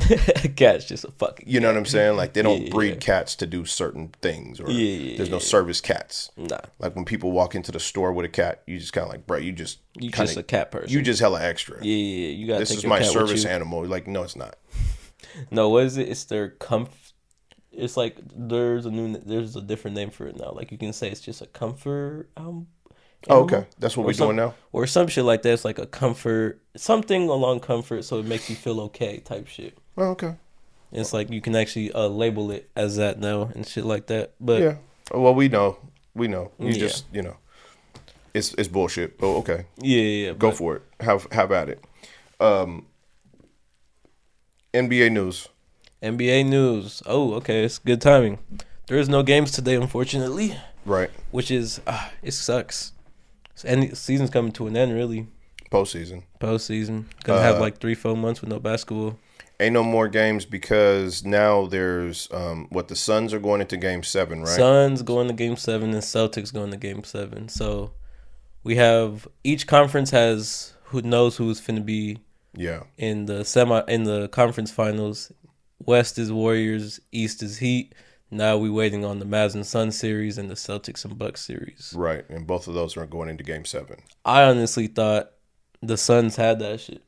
A cat's just a fucking You know what I'm saying? Like, they don't breed cats to do certain things. Or there's no service cats. Nah. Like, when people walk into the store with a cat, you just kind of like, bro, you just a cat person. You just hella extra. Yeah. You gotta This take is your my cat service with you. animal. Like, no, it's not. No, what is it? It's their comfort. It's like there's a different name for it now. Like you can say it's just a comfort. Okay, that's what we're doing now. Or some shit like that. It's like a comfort, something along comfort, so it makes you feel okay type shit. Oh, okay. It's like you can actually label it as that now and shit like that. But yeah, well, we know. You just it's bullshit. Oh, okay. Yeah. Go for it. Have at it. NBA news. NBA news. Oh, okay. It's good timing. There is no games today, unfortunately. Right. Which is, it sucks. Season's coming to an end, really. Postseason. Gonna have like 3-4 months with no basketball. Ain't no more games because now there's, the Suns are going into Game 7, right? Suns going to Game 7 and Celtics going to Game 7. So we have, each conference has, who knows who's finna be in the conference finals. West is Warriors, East is Heat. Now we waiting on the Mavs and Suns series and the Celtics and Bucks series. Right, and both of those are going into Game 7. I honestly thought the Suns had that shit.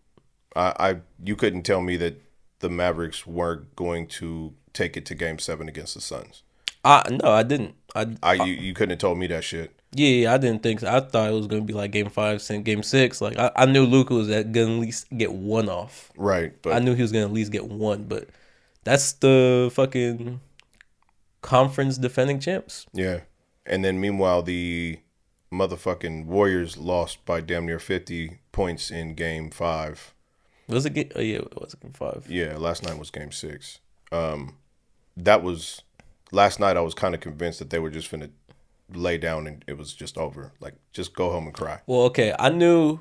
You couldn't tell me that the Mavericks weren't going to take it to Game 7 against the Suns. No, I didn't. You couldn't have told me that shit. Yeah, I didn't think so. I thought it was going to be like Game 5, Game 6. Like I knew Luka was going to at least get one off. Right, but I knew he was going to at least get one, but that's the fucking conference defending champs. Yeah. And then meanwhile, the motherfucking Warriors lost by damn near 50 points in Game 5. Was it game? Oh, yeah, it was Game 5. Yeah, last night was Game 6. That was last night. I was kind of convinced that they were just finna lay down and it was just over. Like, just go home and cry. Well, okay, I knew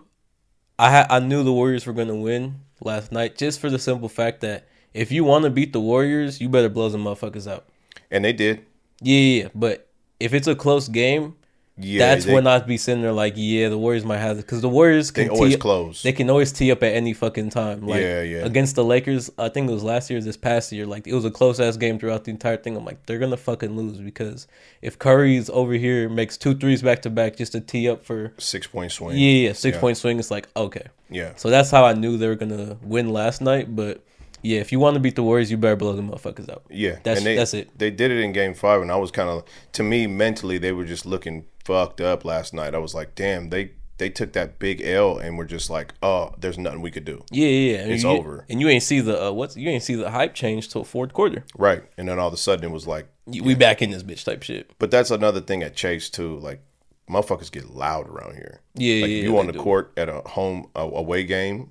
the Warriors were gonna win last night just for the simple fact that if you want to beat the Warriors, you better blow some motherfuckers out. And they did. Yeah, but if it's a close game, that's when I'd be sitting there like, the Warriors might have it. Because the Warriors can always close. They can always tee up at any fucking time. Like, yeah. Against the Lakers, I think it was last year, this past year, like, it was a close-ass game throughout the entire thing. I'm like, they're going to fucking lose because if Curry's over here makes 2 threes back-to-back just to tee up for... 6-point swing. Yeah, 6-point swing, it's like, okay. Yeah. So that's how I knew they were going to win last night, but... Yeah, if you want to beat the Warriors, you better blow the motherfuckers out. Yeah. That's it. They did it in Game 5, and I was kind of, to me, mentally, they were just looking fucked up last night. I was like, damn, they took that big L and were just like, oh, there's nothing we could do. Yeah. It's over. And you ain't see the hype change till fourth quarter. Right. And then all of a sudden it was like, we back in this bitch type shit. But that's another thing at Chase too. Like, motherfuckers get loud around here. Yeah, like, you on the court at a home away game.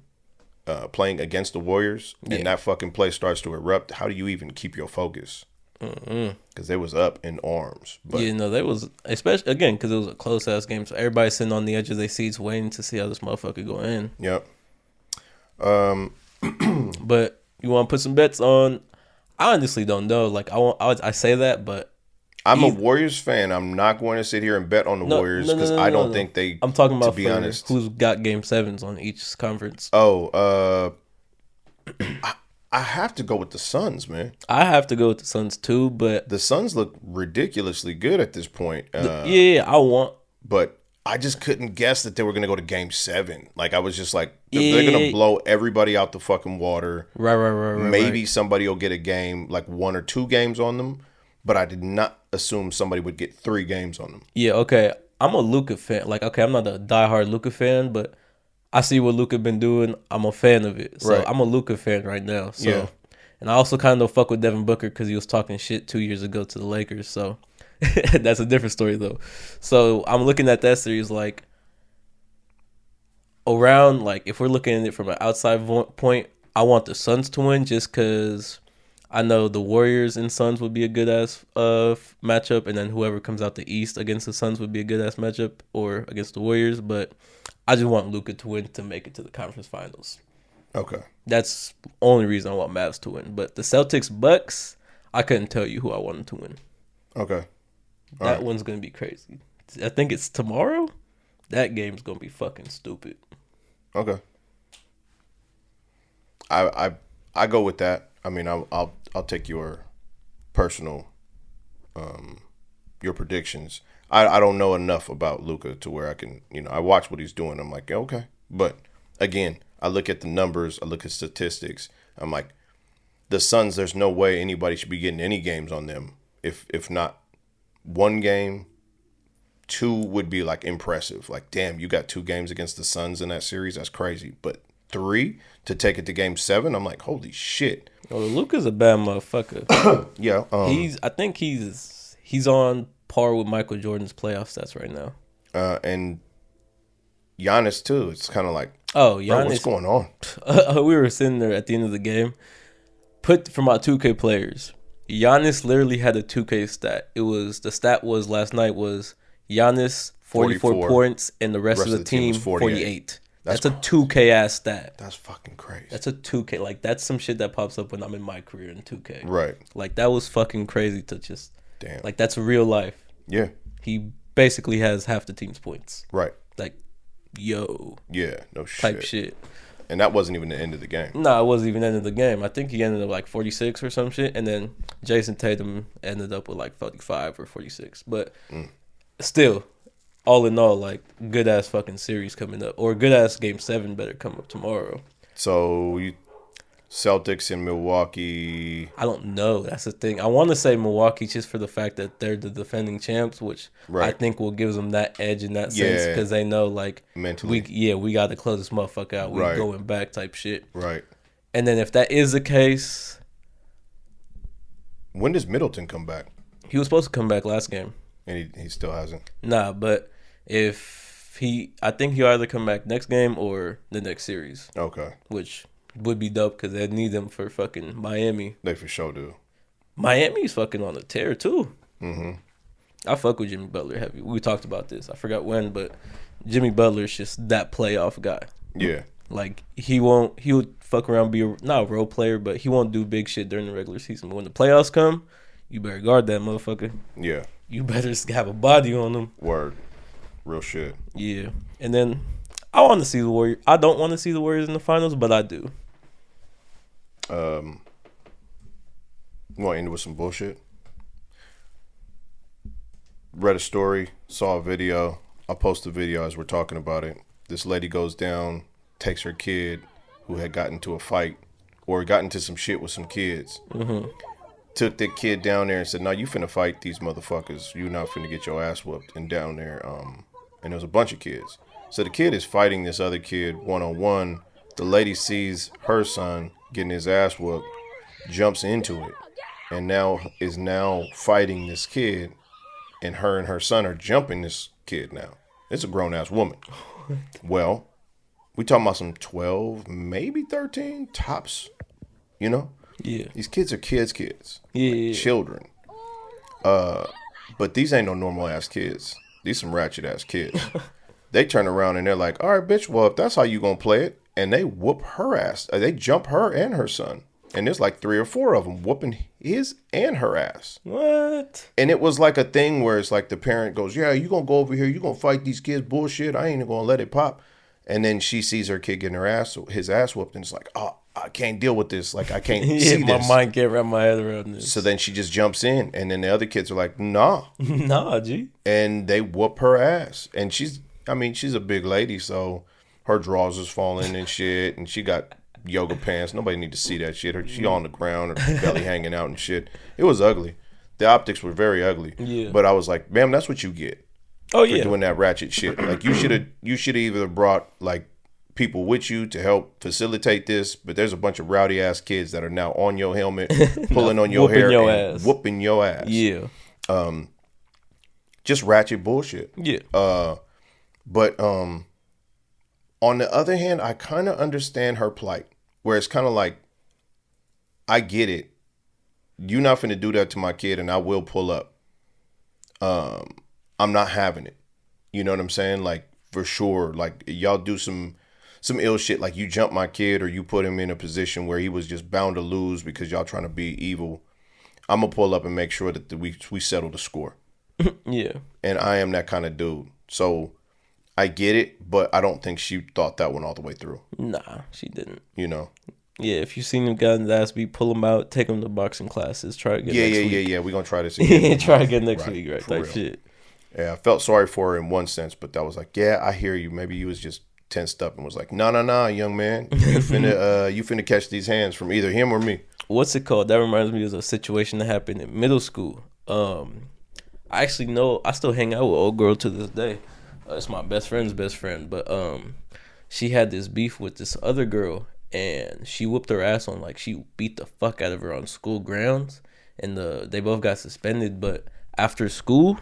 Playing against the Warriors and that fucking play starts to erupt, how do you even keep your focus? Because they was up in arms. But they was, especially again because it was a close ass game, so everybody's sitting on the edge of their seats waiting to see how this motherfucker go in. Yep. But you want to put some bets on? I honestly don't know. Like I say that, but I'm a Warriors fan. I'm not going to sit here and bet on the Warriors because I don't think they. I'm talking about, to be honest, who's got game 7s on each conference. Oh, I have to go with the Suns, man. I have to go with the Suns too, but the Suns look ridiculously good at this point. But I just couldn't guess that they were going to go to game 7. Like, I was just like, they're going to blow everybody out the fucking water. Right. Maybe somebody will get a game, like 1 or 2 games on them, but I did not assume somebody would get 3 games on them. Yeah, okay. I'm a Luka fan. Like, okay, I'm not a diehard Luka fan, but I see what Luka been doing. I'm a fan of it. So I'm a Luka fan right now. So, yeah. And I also kind of fuck with Devin Booker because he was talking shit 2 years ago to the Lakers. So that's a different story though. So I'm looking at that series like around, like if we're looking at it from an outside point, I want the Suns to win just because I know the Warriors and Suns would be a good ass matchup, and then whoever comes out the East against the Suns would be a good ass matchup, or against the Warriors. But I just want Luka to win to make it to the conference finals. Okay, that's the only reason I want Mavs to win. But the Celtics Bucks, I couldn't tell you who I wanted to win. Okay, that one's gonna be crazy. I think it's tomorrow. That game's gonna be fucking stupid. Okay. I go with that. I mean, I'll take your personal, your predictions. I don't know enough about Luka to where I can, I watch what he's doing. I'm like, okay. But again, I look at the numbers. I look at statistics. I'm like, the Suns, there's no way anybody should be getting any games on them. If not 1 game, 2 would be like impressive. Like, damn, you got 2 games against the Suns in that series. That's crazy. But 3 to take it to game 7, I'm like, holy shit. Oh, Luka's a bad motherfucker. Yeah. I think he's on par with Michael Jordan's playoff stats right now. And Giannis too. It's kind of like, Giannis, bro, what's going on? We were sitting there at the end of the game. For my 2K players, Giannis literally had a 2K stat. The stat was last night was Giannis 44 points and the rest of the team 48. That's a 2K ass stat. That's fucking crazy. That's a 2K. Like, that's some shit that pops up when I'm in my career in 2K. Right. Like, that was fucking crazy to just... Damn. Like, that's real life. Yeah. He basically has half the team's points. Right. Like, yo. Yeah, no shit. Type shit. And that wasn't even the end of the game. No, it wasn't even the end of the game. I think he ended up like 46 or some shit. And then Jason Tatum ended up with like 45 or 46. But still... all in all, like, good-ass fucking series coming up. Or good-ass Game 7 better come up tomorrow. So, Celtics in Milwaukee... I don't know. That's the thing. I want to say Milwaukee just for the fact that they're the defending champs, which I think will give them that edge in that sense. Because they know, like... mentally. We got to close this motherfucker out. We're going back type shit. Right. And then if that is the case... when does Middleton come back? He was supposed to come back last game. And he still hasn't? Nah, but... I think he'll either come back next game or the next series. Okay. Which would be dope because they'd need them for fucking Miami. They for sure do. Miami's fucking on a tear too. Mm-hmm. I fuck with Jimmy Butler heavy. We talked about this. I forgot when, but Jimmy Butler's just that playoff guy. Yeah. Like, he would fuck around, not a role player, but he won't do big shit during the regular season. But when the playoffs come, you better guard that motherfucker. Yeah. You better have a body on them. Word. Real shit. Yeah. And then I want to see the Warriors. I don't want to see the Warriors in the finals, but I do. You want to end with some bullshit? Read a story, saw a video. I'll post a video as we're talking about it. This lady goes down, takes her kid who had gotten into a fight or got into some shit with some kids. Mm-hmm. Took the kid down there and said, "No, you finna fight these motherfuckers. You not finna get your ass whooped." And down there, and there was a bunch of kids. So the kid is fighting this other kid one-on-one. The lady sees her son getting his ass whooped, jumps into it, and is now fighting this kid. And her son are jumping this kid now. It's a grown-ass woman. Well, we talking about some 12, maybe 13 tops, Yeah. These kids are kids. Yeah. Children. But these ain't no normal-ass kids. These some ratchet-ass kids. They turn around and they're like, all right, bitch, well, if that's how you gonna play it, and they whoop her ass. They jump her and her son. and there's like 3 or 4 of them whooping his and her ass. What? And it was like a thing where it's like the parent goes, yeah, you gonna go over here, you gonna fight these kids, bullshit, I ain't gonna let it pop. And then she sees her kid getting his ass whooped, and it's like, oh, I can't deal with this. Like, I can't see my this. mind can't wrap my head around this. So then she just jumps in, and then the other kids are like, nah. Nah, G. And they whoop her ass. And she's a big lady, so her drawers is falling and shit, and she got yoga pants. Nobody need to see that shit. She on the ground, her belly hanging out and shit. It was ugly. The optics were very ugly. Yeah. But I was like, ma'am, that's what you get. Oh, for doing that ratchet shit. Like, you should have either brought like people with you to help facilitate this, but there's a bunch of rowdy ass kids that are now on your helmet, pulling on your hair, and whooping your ass. Yeah. Just ratchet bullshit. Yeah. But on the other hand, I kind of understand her plight, where it's kind of like, I get it. You're not finna do that to my kid, and I will pull up. I'm not having it. You know what I'm saying? Like, for sure. Like, y'all do some ill shit, like you jump my kid or you put him in a position where he was just bound to lose because y'all trying to be evil. I'm gonna pull up and make sure that we settle the score. Yeah. And I am that kind of dude. So I get it, but I don't think she thought that one all the way through. Nah, she didn't. You know? Yeah, if you seen him guy in his ass beat, pull him out, take him to boxing classes, try again next week. Yeah. We're gonna try this again. Try again next week, right? Type real. shit. Yeah, I felt sorry for her in one sense, but that was like, yeah, I hear you. Maybe you was just tensed up and was like, nah, young man. You finna catch these hands from either him or me. What's it called? That reminds me of a situation that happened in middle school. I actually know, I still hang out with old girl to this day. It's my best friend's best friend, but she had this beef with this other girl, and she whooped her ass on, like, she beat the fuck out of her on school grounds, and they both got suspended. But after school,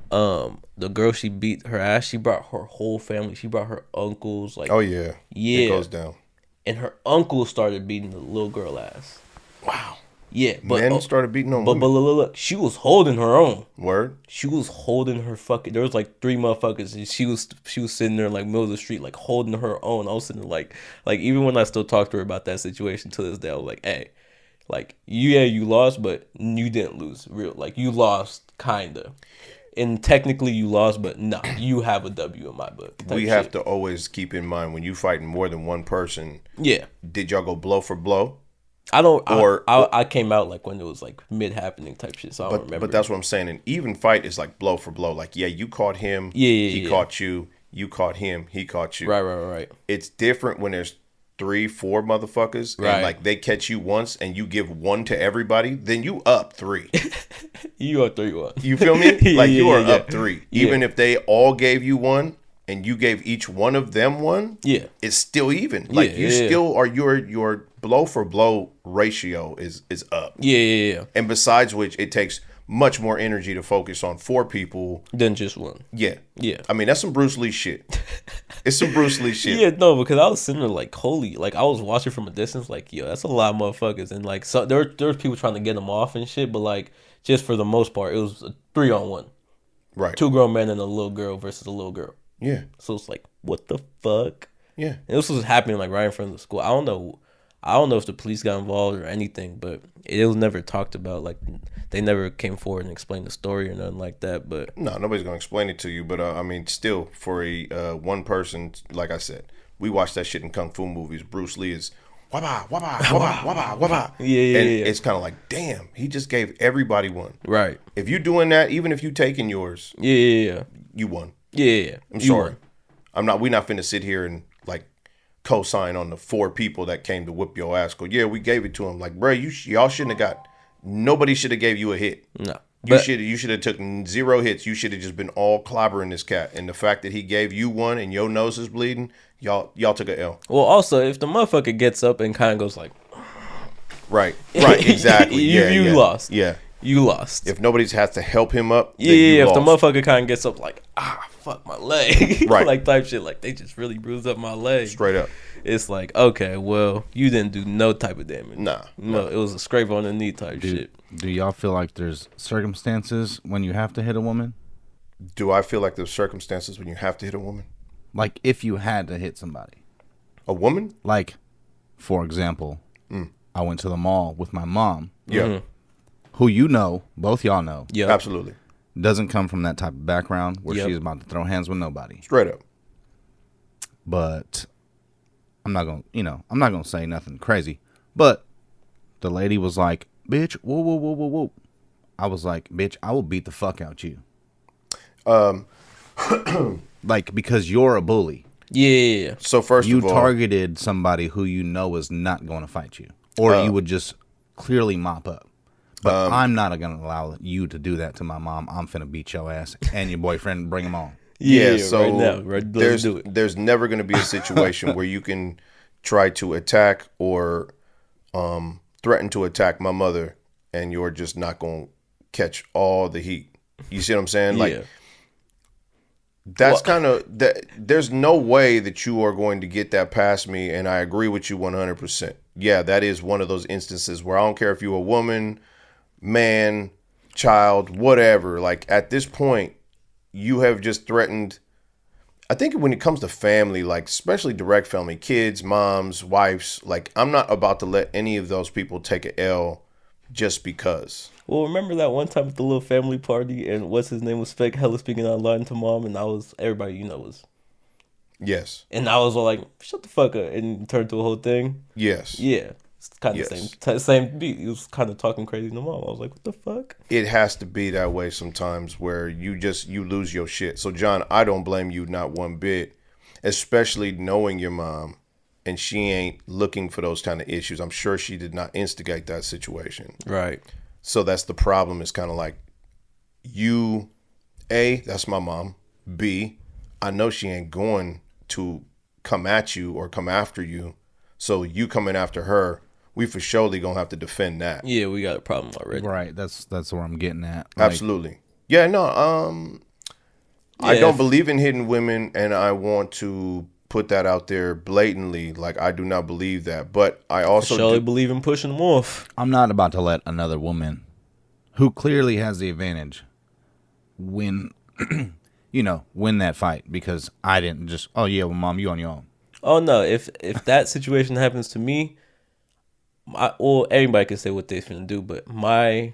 the girl she beat her ass, she brought her whole family. She brought her uncles. Like, oh yeah, it goes down. And her uncle started beating the little girl ass. Wow. Yeah, but men started beating on women. But look, she was holding her own. Word. She was holding her fucking. There was like 3 motherfuckers, and she was sitting there like middle of the street, like holding her own. I was sitting there like even when I still talk to her about that situation to this day, I was like, hey, like you lost, but you didn't lose. Real, like you lost kinda. And technically you lost, but nah, you have a W in my book. We have to always keep in mind when you fighting more than one person. Yeah. Did y'all go blow for blow? I came out like when it was like mid happening type shit, so I don't remember. But that's what I'm saying. An even fight is like blow for blow. Like, yeah, you caught him. He caught you. You caught him. He caught you. Right. It's different when there's 3, 4 motherfuckers, and like they catch you once and you give one to everybody, then you up 3. You are 3-1. You feel me? Like you are up 3. Even if they all gave you one and you gave each one of them one, it's still even. Like you still are your blow for blow ratio is up. Yeah. And besides which, it takes much more energy to focus on 4 people than just one. Yeah. I mean, that's some Bruce Lee shit. It's some Bruce Lee shit. Yeah, no, because I was sitting there like, holy, like I was watching from a distance, like, yo, that's a lot of motherfuckers, and like, so there was people trying to get them off and shit, but like, just for the most part, it was a 3-on-1. Right. 2 grown men and a little girl versus a little girl. Yeah. So it's like, what the fuck? Yeah. And this was happening like right in front of the school. I don't know if the police got involved or anything, but it was never talked about. Like, they never came forward and explained the story or nothing like that. But no, nobody's gonna explain it to you. But I mean, still, for a one person, like I said, we watched that shit in kung fu movies. Bruce Lee is waba waba waba waba waba. Yeah. It's kind of like, damn, he just gave everybody one. Right. If you doing that, even if you taking yours, yeah, you won. Yeah. I'm sorry. We're not finna sit here and like co-sign on the 4 people that came to whip your ass. Go, yeah, we gave it to him. Like, bro, y'all shouldn't have got. Nobody should have gave you a hit. No. You should have took 0 hits. You should have just been all clobbering this cat. And the fact that he gave you one and your nose is bleeding, y'all took a L. Well, also, if the motherfucker gets up and kind of goes like, right, exactly. You lost. Yeah, you lost. If nobody has to help him up, then if lost. the motherfucker kind of gets up like, fuck my leg, right, like type shit, like they just really bruised up my leg, straight up. It's like, okay, well, you didn't do no type of damage. No, it was a scrape on the knee type shit. Do y'all feel like there's circumstances when you have to hit a woman? Do I feel like there's circumstances when you have to hit a woman? Like if you had to hit somebody. A woman? Like, for example, I went to the mall with my mom. Yeah. Who both y'all know. Yeah. Absolutely. Doesn't come from that type of background where Yep. she's about to throw hands with nobody. Straight up. But I'm not gonna say nothing crazy. But the lady was like, "Bitch, whoa, whoa, whoa, whoa, whoa." I was like, "Bitch, I will beat the fuck out you." Like, because you're a bully. Yeah. So first You of all, targeted somebody who you know is not going to fight you, or you would just clearly mop up. But I'm not going to allow you to do that to my mom. I'm finna beat your ass and your boyfriend. Bring them on. yeah, so right now. Let's do it. there's never going to be a situation where you can try to attack or threaten to attack my mother and you're just not going to catch all the heat. You see what I'm saying? Like, Yeah. that's kind of that. There's no way that you are going to get that past me, and I agree with you 100%. Yeah, that is one of those instances where I don't care if you're a woman, man, child, whatever. Like, at this point, you have just threatened. I think when it comes to family, like especially direct family, kids, moms, wives, like I'm not about to let any of those people take a L just because. Well, remember that one time at the little family party, and what's his name was hella speaking out loud to mom, and everybody was, Yes. and I was all like, "Shut the fuck up," and it turned to a whole thing. Yes. Yeah, it's kind of same beat. He was kind of talking crazy to mom. I was like, "What the fuck?" It has to be that way sometimes where you lose your shit. So John, I don't blame you not one bit, especially knowing your mom and she ain't looking for those kind of issues. I'm sure she did not instigate that situation. Right. So that's the problem. It's kind of like you, A, that's my mom. B, I know she ain't going to come at you or come after you. So you coming after her, we for surely gonna have to defend that. Yeah, we got a problem already. Right. That's where I'm getting at. Like, Absolutely. Yeah, no, I Yeah, don't believe in hidden women, and I want to put that out there blatantly. Like, I do not believe that. But I also Surely do, believe in pushing them off. I'm not about to let another woman who clearly has the advantage win, win that fight because I didn't just, oh, yeah, well, mom, you on your own. Oh no, if that situation happens to me, everybody can say what they're finna do, but my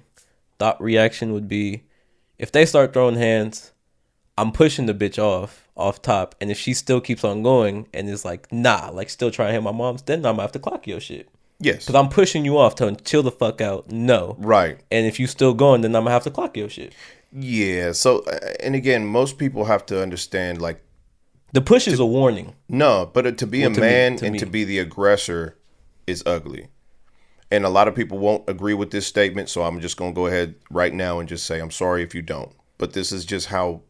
thought reaction would be, if they start throwing hands, I'm pushing the bitch off top, and if she still keeps on going and is like, nah, like still trying to hit my mom's, then I'm gonna have to clock your shit. yes. Because I'm pushing you off, telling chill the fuck out, no. Right. And if you still going, then I'm gonna have to clock your shit. Yeah. So, and again, most people have to understand, like, The push is a warning. no, but to be a to man me. and to be the aggressor is ugly. And a lot of people won't agree with this statement, so I'm just going to go ahead right now and just say, I'm sorry if you don't. But this is just how,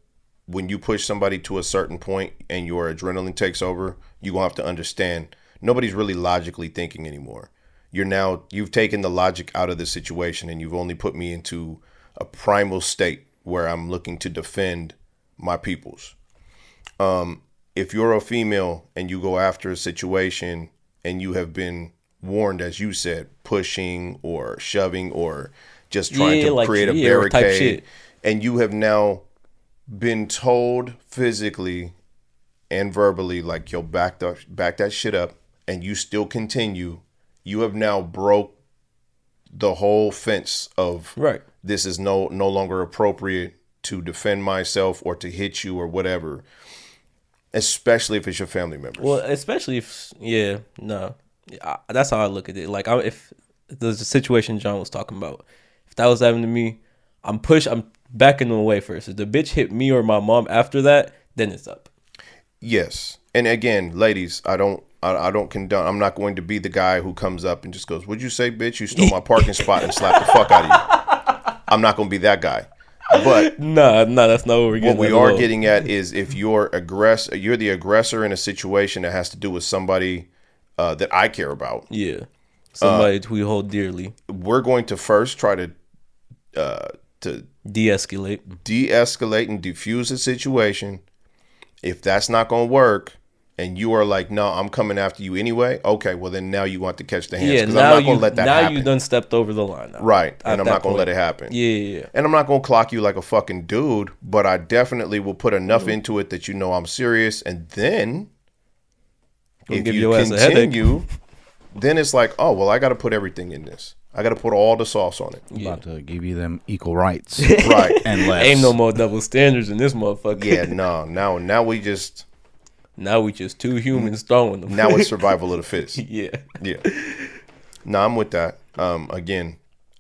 when you push somebody to a certain point and your adrenaline takes over, you're going to have to understand nobody's really logically thinking anymore. You've taken the logic out of the situation and you've only put me into a primal state where I'm looking to defend my peoples. If you're a female and you go after a situation and you have been warned, as you said, pushing or shoving or just trying to create a type barricade, shit. and you have now been told physically and verbally, like, yo, back that shit up, and you still continue, you have now broke the whole fence of Right. this is no longer appropriate to defend myself or to hit you or whatever. Especially if it's your family members. Well, especially if, that's how I look at it. Like, if the situation John was talking about, if that was happening to me, I'm backing them away first. If the bitch hit me or my mom after that, then it's up. Yes. And again, ladies, I don't condone. I'm not going to be the guy who comes up and just goes, "What'd you say, bitch? You stole my parking spot," and slap the fuck out of you. I'm not going to be that guy. But no, that's not what we're getting. what we are getting at is if you're the aggressor in a situation that has to do with somebody that I care about. Yeah, somebody who we hold dearly. We're going to first try to De-escalate and diffuse the situation. If that's not going to work, and you are like, no, I'm coming after you anyway. Okay, well then now you want to catch the hands. Yeah, because I'm not going to let that happen. Now you done stepped over the line. Now, right, and I'm not going to let it happen. Yeah. And I'm not going to clock you like a fucking dude, but I definitely will put enough into it that you know I'm serious. And then if you continue then it's like, oh well, I got to put everything in this. I got to put all the sauce on it. About to give you them equal rights, Right? and less. Ain't no more double standards in this motherfucker. Yeah, no. Now we just two humans throwing them. now it's survival of the fittest. Yeah. Yeah. No, I'm with that. Again,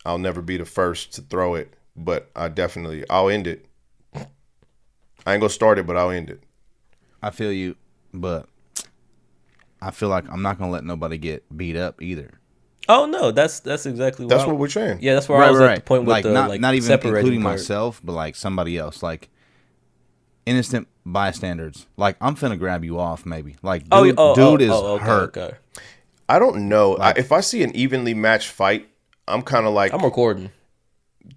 I'll never be the first to throw it, but I'll end it. I ain't gonna start it, but I'll end it. I feel you, but I feel like I'm not gonna let nobody get beat up either. Oh no, that's exactly That's what we're saying. Yeah, that's where I was at the point with like, the not even separating including part. myself, but like somebody else, like innocent bystanders. Like I'm finna grab you off, maybe. Like dude is hurt. Okay. I don't know. If I see an evenly matched fight, I'm kind of like, I'm recording.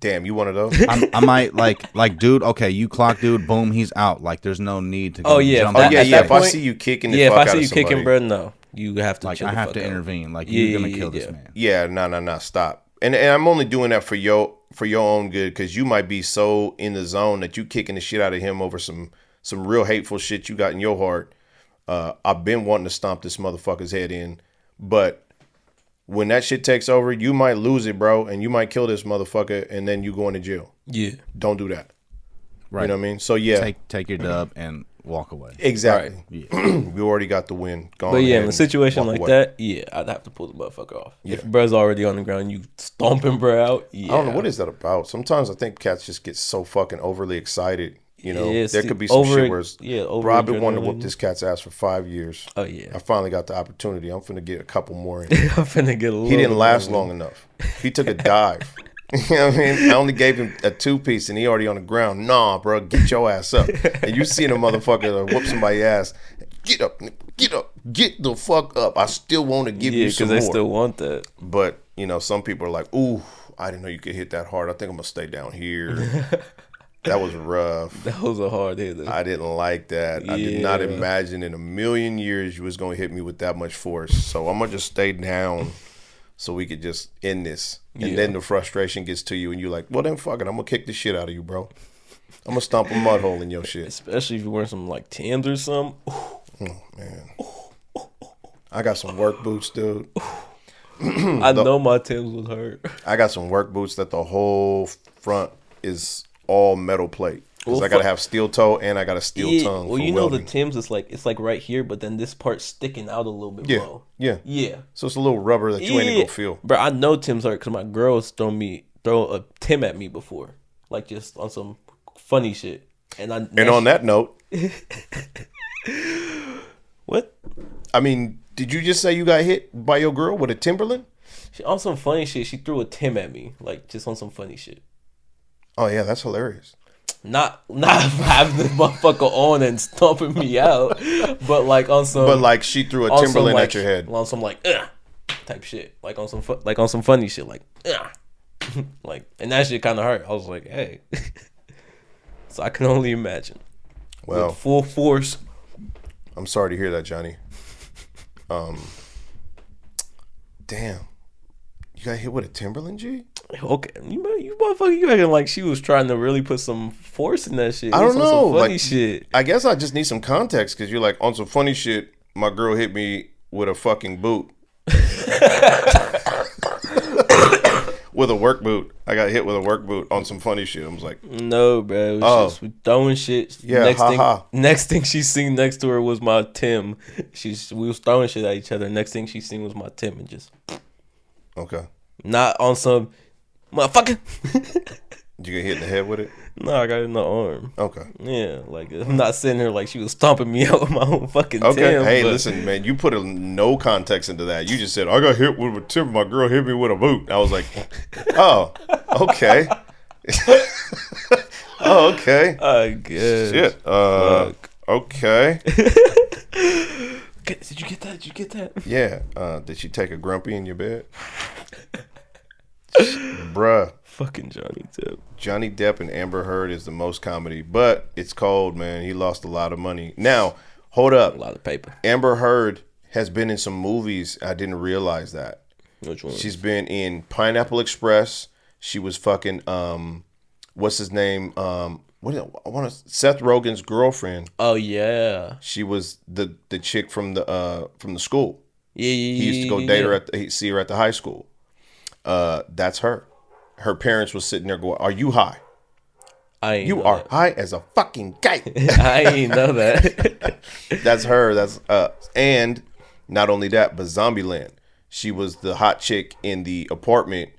damn, you one of those? I might like, dude. Okay, you clock, dude. Boom, he's out. Like, there's no need to. Go Oh yeah, jump Oh on yeah, that yeah. shit. If I see you kicking, the Yeah, if fuck I out see of you somebody, kicking, bro, no, you have to. like, chill I the have fuck to out. intervene. Like, Yeah, you're gonna yeah, kill this yeah. man. yeah, no, stop. And I'm only doing that for your own good, because you might be so in the zone that you kicking the shit out of him over some real hateful shit you got in your heart. I've been wanting to stomp this motherfucker's head in, but when that shit takes over, you might lose it, bro, and you might kill this motherfucker, and then you going to jail. Yeah, Don't do that. Right. You know what I mean? So yeah, Take your dub and walk away. exactly. Yeah. We already got the win. Go but on yeah, ahead in a and situation walk like away. that, yeah, I'd have to pull the motherfucker off. Yeah. If bro's already on the ground, you stomping bro out. Yeah, I don't know what is that about. Sometimes I think cats just get so fucking overly excited. You know, Yeah, there could be some shit where it's, over bro, I've been wanting to whoop adrenaline. this cat's ass for 5 years. Oh yeah, I finally got the opportunity. I'm finna get a couple more in. I'm finna get a little. He didn't last more. long enough. He took a dive. You know what I mean? I only gave him a 2-piece and he already on the ground. Nah, bro, get your ass up. And you seen a motherfucker whoop somebody's ass. Get up, get the fuck up. I still want to give you some more. because they still want that. But, you know, some people are like, ooh, I didn't know you could hit that hard. I think I'm going to stay down here. That was rough. That was a hard hit. I didn't like that. I did not Yeah. imagine in a million years you was going to hit me with that much force. So I'm going to just stay down so we could just end this. And Yeah. then the frustration gets to you and you're like, well, then fuck it. I'm going to kick the shit out of you, bro. I'm going to stomp a mud hole in your shit. Especially if you're wearing some like Timbs or something. Oh, man. I got some work boots, dude. I know my Timbs was hurt. I got some work boots that the whole front is all metal plate. Because Well, I got to have steel toe and I got a steel tongue well, for you know welding. the Timbs is like it's like right here, but then this part's sticking out a little bit Yeah, more. yeah. Yeah. So it's a little rubber that you ain't even gonna feel. Bro, I know Tim's hurt because my girls throw a Tim at me before, like just on some funny shit. And On that note, what? I mean, did you just say you got hit by your girl with a Timberland? On some funny shit, she threw a Tim at me, like just on some funny shit. Oh yeah, that's hilarious. Not having the motherfucker on and stomping me out, but like on some. But like she threw a on some, Timberland like, at your head. on some like type shit, like on some funny shit, like like, and that shit kind of hurt. I was like, hey, so I can only imagine. Well, with full force. I'm sorry to hear that, Johnny. Damn, you got hit with a Timberland, G? Okay, you motherfucker, you acting like she was trying to really put some force in that shit. I don't Some know, funny like shit. I guess I just need some context because you're like on some funny shit. My girl hit me with a fucking boot. With a work boot. I got hit with a work boot on some funny shit. I was like, No, bro. It was just we throwing shit. Yeah, Next thing she seen next to her was my Tim. We was throwing shit at each other. Next thing she seen was my Tim, and just okay. not on some motherfucker. Did you get hit in the head with it? No, I got it in the arm. Okay. Yeah, like I'm not sitting here like she was stomping me out with my own fucking Okay. Tim. Hey, but listen, man. You put no context into that. You just said I got hit with a timber. My girl hit me with a boot. I was like, oh, okay. Oh, okay. I guess. Shit. Fuck. Okay. Did you get that? Did you get that? Yeah. Did she take a grumpy in your bed? Bruh. Fucking Johnny Depp. Johnny Depp and Amber Heard is the most comedy, but it's cold, man. He lost a lot of money. Now, hold up. A lot of paper. Amber Heard has been in some movies. I didn't realize that. Which one? She's been in Pineapple Express. She was fucking what's his name? Seth Rogen's girlfriend. Oh yeah. She was the chick from the school. Yeah, yeah, He used to go yeah, date yeah. her see her at the high school. That's her. Her parents was sitting there going, "Are you high? I ain't You know are that. high as a fucking kite." I ain't know that. That's her. That's and not only that, but Zombieland. She was the hot chick in the apartment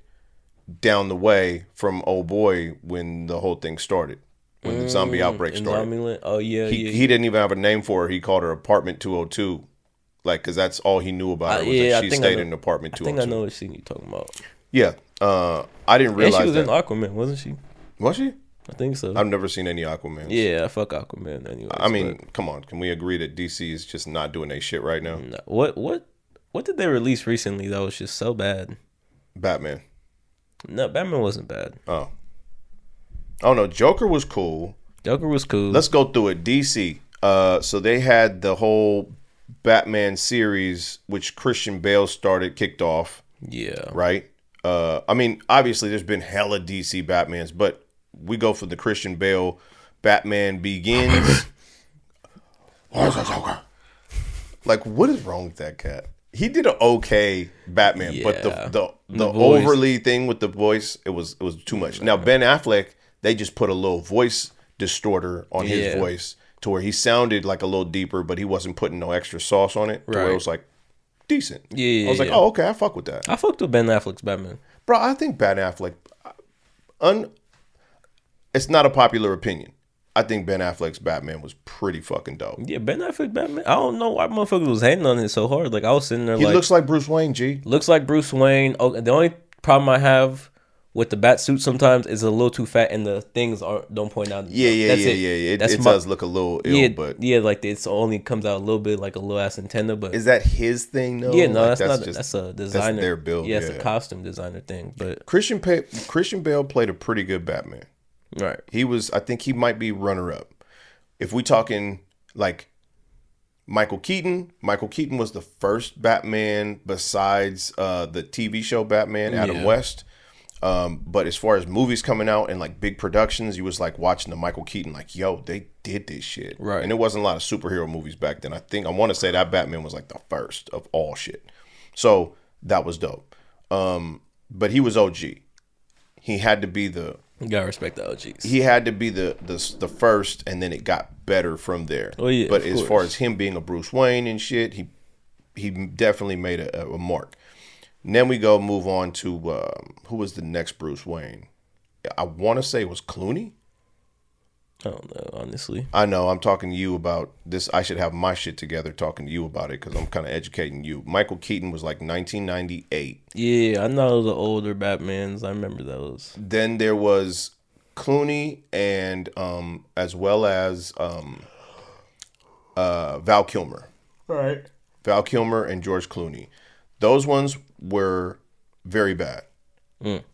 down the way from old boy when the whole thing started. When the zombie outbreak In started. Zombieland. Oh yeah, He yeah, he didn't even have a name for her. He called her apartment 202. Like, cause that's all he knew about her was yeah. that I she think I stayed know. in apartment I think I 202. know what scene you talking about. Yeah. I didn't And she realize was in that. Aquaman, wasn't she? Was she? I think so. I've never seen any Aquamans. Yeah, I fuck Aquaman. Anyways, I mean, come on. Can we agree that DC is just not doing their shit right now? no. What did they release recently that was just so bad? Batman. No, Batman wasn't bad. Oh. Oh no, Joker was cool. Joker was cool. Let's go through it. DC. So they had the whole Batman series, which Christian Bale kicked off, yeah. right? I mean, obviously there's been hella DC Batmans, but we go for the Christian Bale Batman Begins. Where's the Joker? Like, what is wrong with that cat? He did an okay Batman, but Yeah. the voice. overly thing with the voice, it was too much. Now Ben Affleck, they just put a little voice distorter on his Yeah. voice to where he sounded like a little deeper, but he wasn't putting no extra sauce on it. To where Right. it was like decent. Yeah, I was like, yeah. oh, okay, I fuck with that. I fucked with Ben Affleck's Batman. Bro, I think Ben Affleck, it's not a popular opinion. I think Ben Affleck's Batman was pretty fucking dope. Yeah, Ben Affleck Batman. I don't know why motherfuckers was hating on it so hard. Like I was sitting there He like looks like Bruce Wayne, G. looks like Bruce Wayne. Oh, the only problem I have with the bat suit sometimes is a little too fat and the things don't point out. Yeah. That's It That's does look a little ill, yeah, but yeah, like it's only comes out a little bit like a little ass antenna, but is that his thing though? yeah, no, Like, that's not. just, That's a designer. That's their build. Yeah, it's a costume designer thing. But Christian Bale played a pretty good Batman. right, He was. I think he might be runner up. If we talking like Michael Keaton was the first Batman besides the TV show Batman, Adam Yeah. West. But as far as movies coming out and like big productions, you was like watching the Michael Keaton, like, yo, they did this shit. Right. And there wasn't a lot of superhero movies back then. I want to say that Batman was like the first of all shit. So that was dope. But he was OG. He had to be you gotta respect the OGs. he had to be the first, and then it got better from there. Oh, yeah, but of as course. far as him being a Bruce Wayne and shit, he definitely made a mark. And then we move on to who was the next Bruce Wayne? I want to say it was Clooney. I don't know, honestly. I know I'm talking to you about this. I should have my shit together talking to you about it because I'm kind of educating you. Michael Keaton was like 1998. Yeah, I know the older Batmans. I remember those. Then there was Clooney and as well as Val Kilmer. Right. Val Kilmer and George Clooney. Those ones were very bad.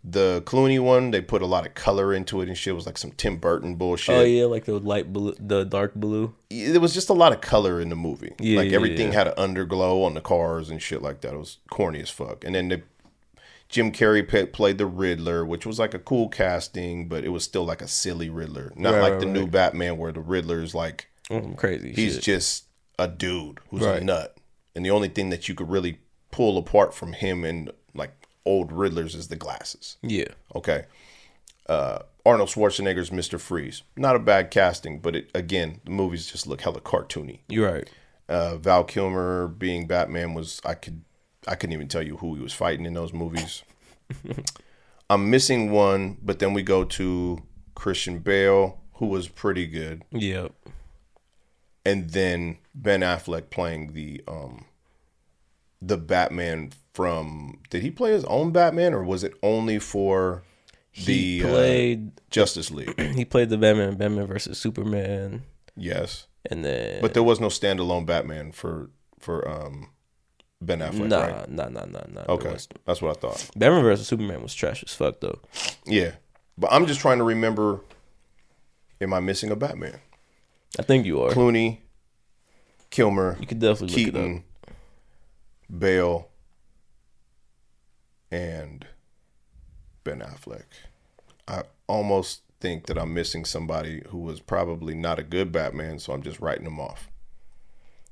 The Clooney one, they put a lot of color into it and shit. It was like some Tim Burton bullshit. Oh yeah, like the light blue, the dark blue. There was just a lot of color in the movie. Yeah, like yeah, everything yeah. had an underglow on the cars and shit like that. It was corny as fuck. And then Jim Carrey played the Riddler, which was like a cool casting, but it was still like a silly Riddler. Not like the new Batman where the Riddler is like Crazy. he's shit. just a dude who's Right. a nut. And the only thing that you could really pull apart from him and like old Riddlers is the glasses. Yeah. Okay. Arnold Schwarzenegger's Mr. Freeze. Not a bad casting, but again, the movies just look hella cartoony. You're right. Val Kilmer being Batman was I couldn't even tell you who he was fighting in those movies. I'm missing one, but then we go to Christian Bale, who was pretty good, Yep. and then Ben Affleck playing the Batman from. Did he play his own Batman, or was it only for He the played. Justice League? He played the Batman versus Superman, Yes, and then but there was no standalone Batman for Ben Affleck, right? Nah. Okay, that's what I thought. Batman versus Superman was trash as fuck though. Yeah, but I'm just trying to remember. Am I missing a Batman? I think you are. Clooney, Kilmer, You could definitely look it Keaton, up. Bale, and Ben Affleck. I almost think that I'm missing somebody who was probably not a good Batman, so I'm just writing them off.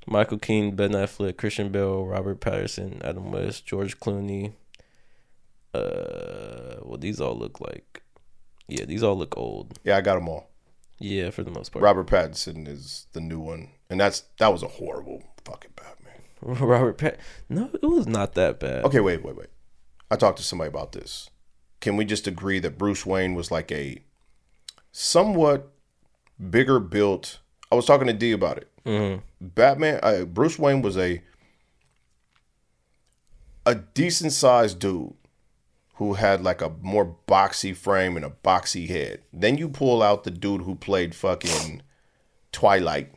Michael Keaton, Ben Affleck, Christian Bale, Robert Pattinson, Adam West, George Clooney. Well, these all look like, yeah, these all look old. Yeah, I got them all. Yeah, for the most part. Robert Pattinson is the new one, and that was a horrible fucking Batman. Robert Pat. No, it was not that bad. Okay, wait. I talked to somebody about this. Can we just agree that Bruce Wayne was like a somewhat bigger built? I was talking to D about it. Batman, Bruce Wayne was a decent sized dude who had like a more boxy frame and a boxy head. Then you pull out the dude who played fucking Twilight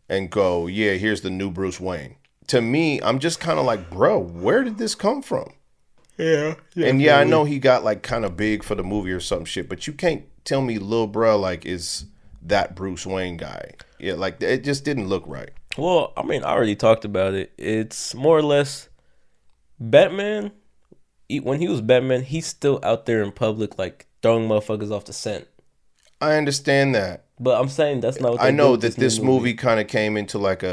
and go, yeah, here's the new Bruce Wayne. To me, I'm just kind of like, bro, where did this come from? Yeah. And yeah, I know he got like kind of big for the movie or some shit, but you can't tell me Lil Bro like is that Bruce Wayne guy. Yeah, like it just didn't look right. Well, I mean, I already talked about it. It's more or less Batman. When he was Batman, he's still out there in public, like throwing motherfuckers off the scent. I understand that. But I'm saying that's not what I know that this movie kind of came into like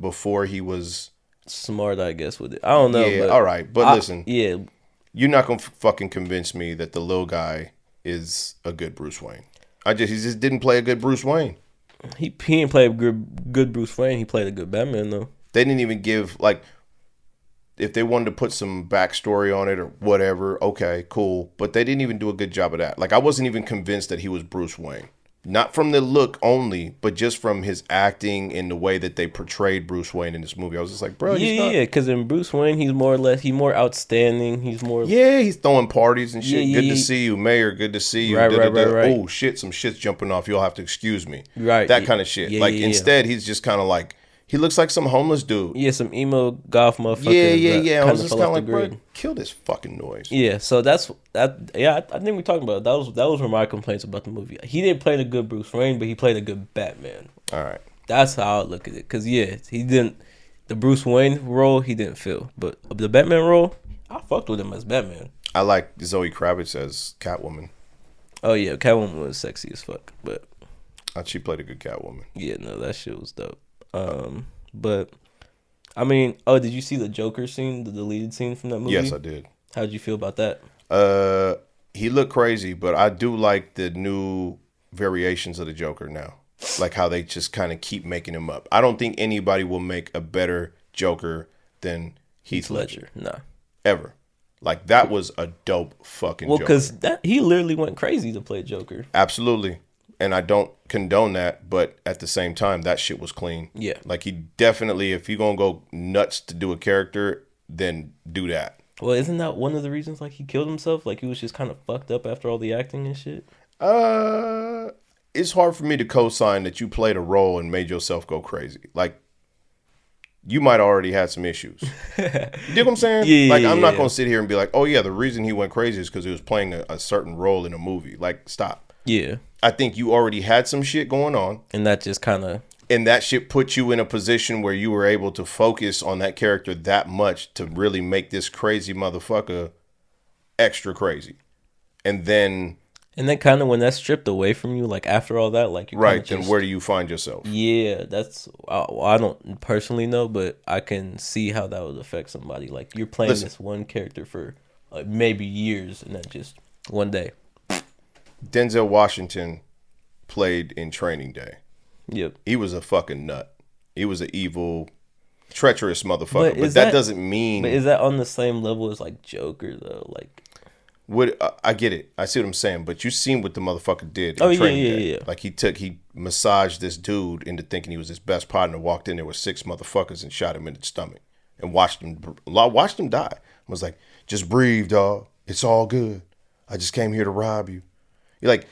before he was smart, I guess, with it. I don't know. Yeah, but all right. But listen. Yeah. You're not going to fucking convince me that the little guy is a good Bruce Wayne. He just didn't play a good Bruce Wayne. He didn't play a good Bruce Wayne. He played a good Batman, though. They didn't even give, like, if they wanted to put some backstory on it or whatever, okay, cool. But they didn't even do a good job of that. Like, I wasn't even convinced that he was Bruce Wayne. Not from the look only, but just from his acting and the way that they portrayed Bruce Wayne in this movie. I was just like, bro, yeah, because in Bruce Wayne, he's more outstanding. He's more... Yeah, he's throwing parties and shit. Good to see you, Mayor. Good to see you. Right. Oh, shit, some shit's jumping off. You'll have to excuse me. Right. That kind of shit. Instead, he's just kind of like, he looks like some homeless dude. Yeah, some emo goth motherfucker. Yeah. I was just kind of like, bro, kill this fucking noise. Yeah, so that's that. Yeah, I think we're talking about it. That was one of my complaints about the movie. He didn't play the good Bruce Wayne, but he played a good Batman. All right, that's how I look at it. Cause yeah, he didn't the Bruce Wayne role he didn't fill, but the Batman role, I fucked with him as Batman. I like Zoe Kravitz as Catwoman. Oh yeah, Catwoman was sexy as fuck, but she played a good Catwoman. Yeah, no, that shit was dope. But I mean, did you see the Joker scene, the deleted scene from that movie? Yes, I did. How'd you feel about that? He looked crazy, but I do like the new variations of the Joker now. Like how they just kind of keep making him up. I don't think anybody will make a better Joker than Heath Ledger. Nah. Ever. Like that was a dope fucking Joker. Well, because he literally went crazy to play Joker. Absolutely. And I don't condone that, but at the same time, that shit was clean. Yeah. Like he definitely, if you're going to go nuts to do a character, then do that. Well, isn't that one of the reasons like he killed himself? Like he was just kind of fucked up after all the acting and shit? It's hard for me to co-sign that you played a role and made yourself go crazy. Like you might already had some issues. You know what I'm saying? Yeah, like I'm not going to sit here and be like, oh yeah, the reason he went crazy is because he was playing a certain role in a movie. Like stop. Yeah. I think you already had some shit going on. And that just kind of... And that shit put you in a position where you were able to focus on that character that much to really make this crazy motherfucker extra crazy. And then kind of when that's stripped away from you, like after all that, like... Right, then where do you find yourself? Yeah, that's... I don't personally know, but I can see how that would affect somebody. Like you're playing this one character for like maybe years and then just one day. Denzel Washington played in Training Day. Yep. He was a fucking nut. He was an evil, treacherous motherfucker. But that doesn't mean... But is that on the same level as like Joker though? Like, I get it. I see what I'm saying. But you seen what the motherfucker did in Training Day. Yeah. Like he massaged this dude into thinking he was his best partner, walked in there with 6 motherfuckers and shot him in the stomach and watched him die. I was like, just breathe, dog. It's all good. I just came here to rob you. You're like,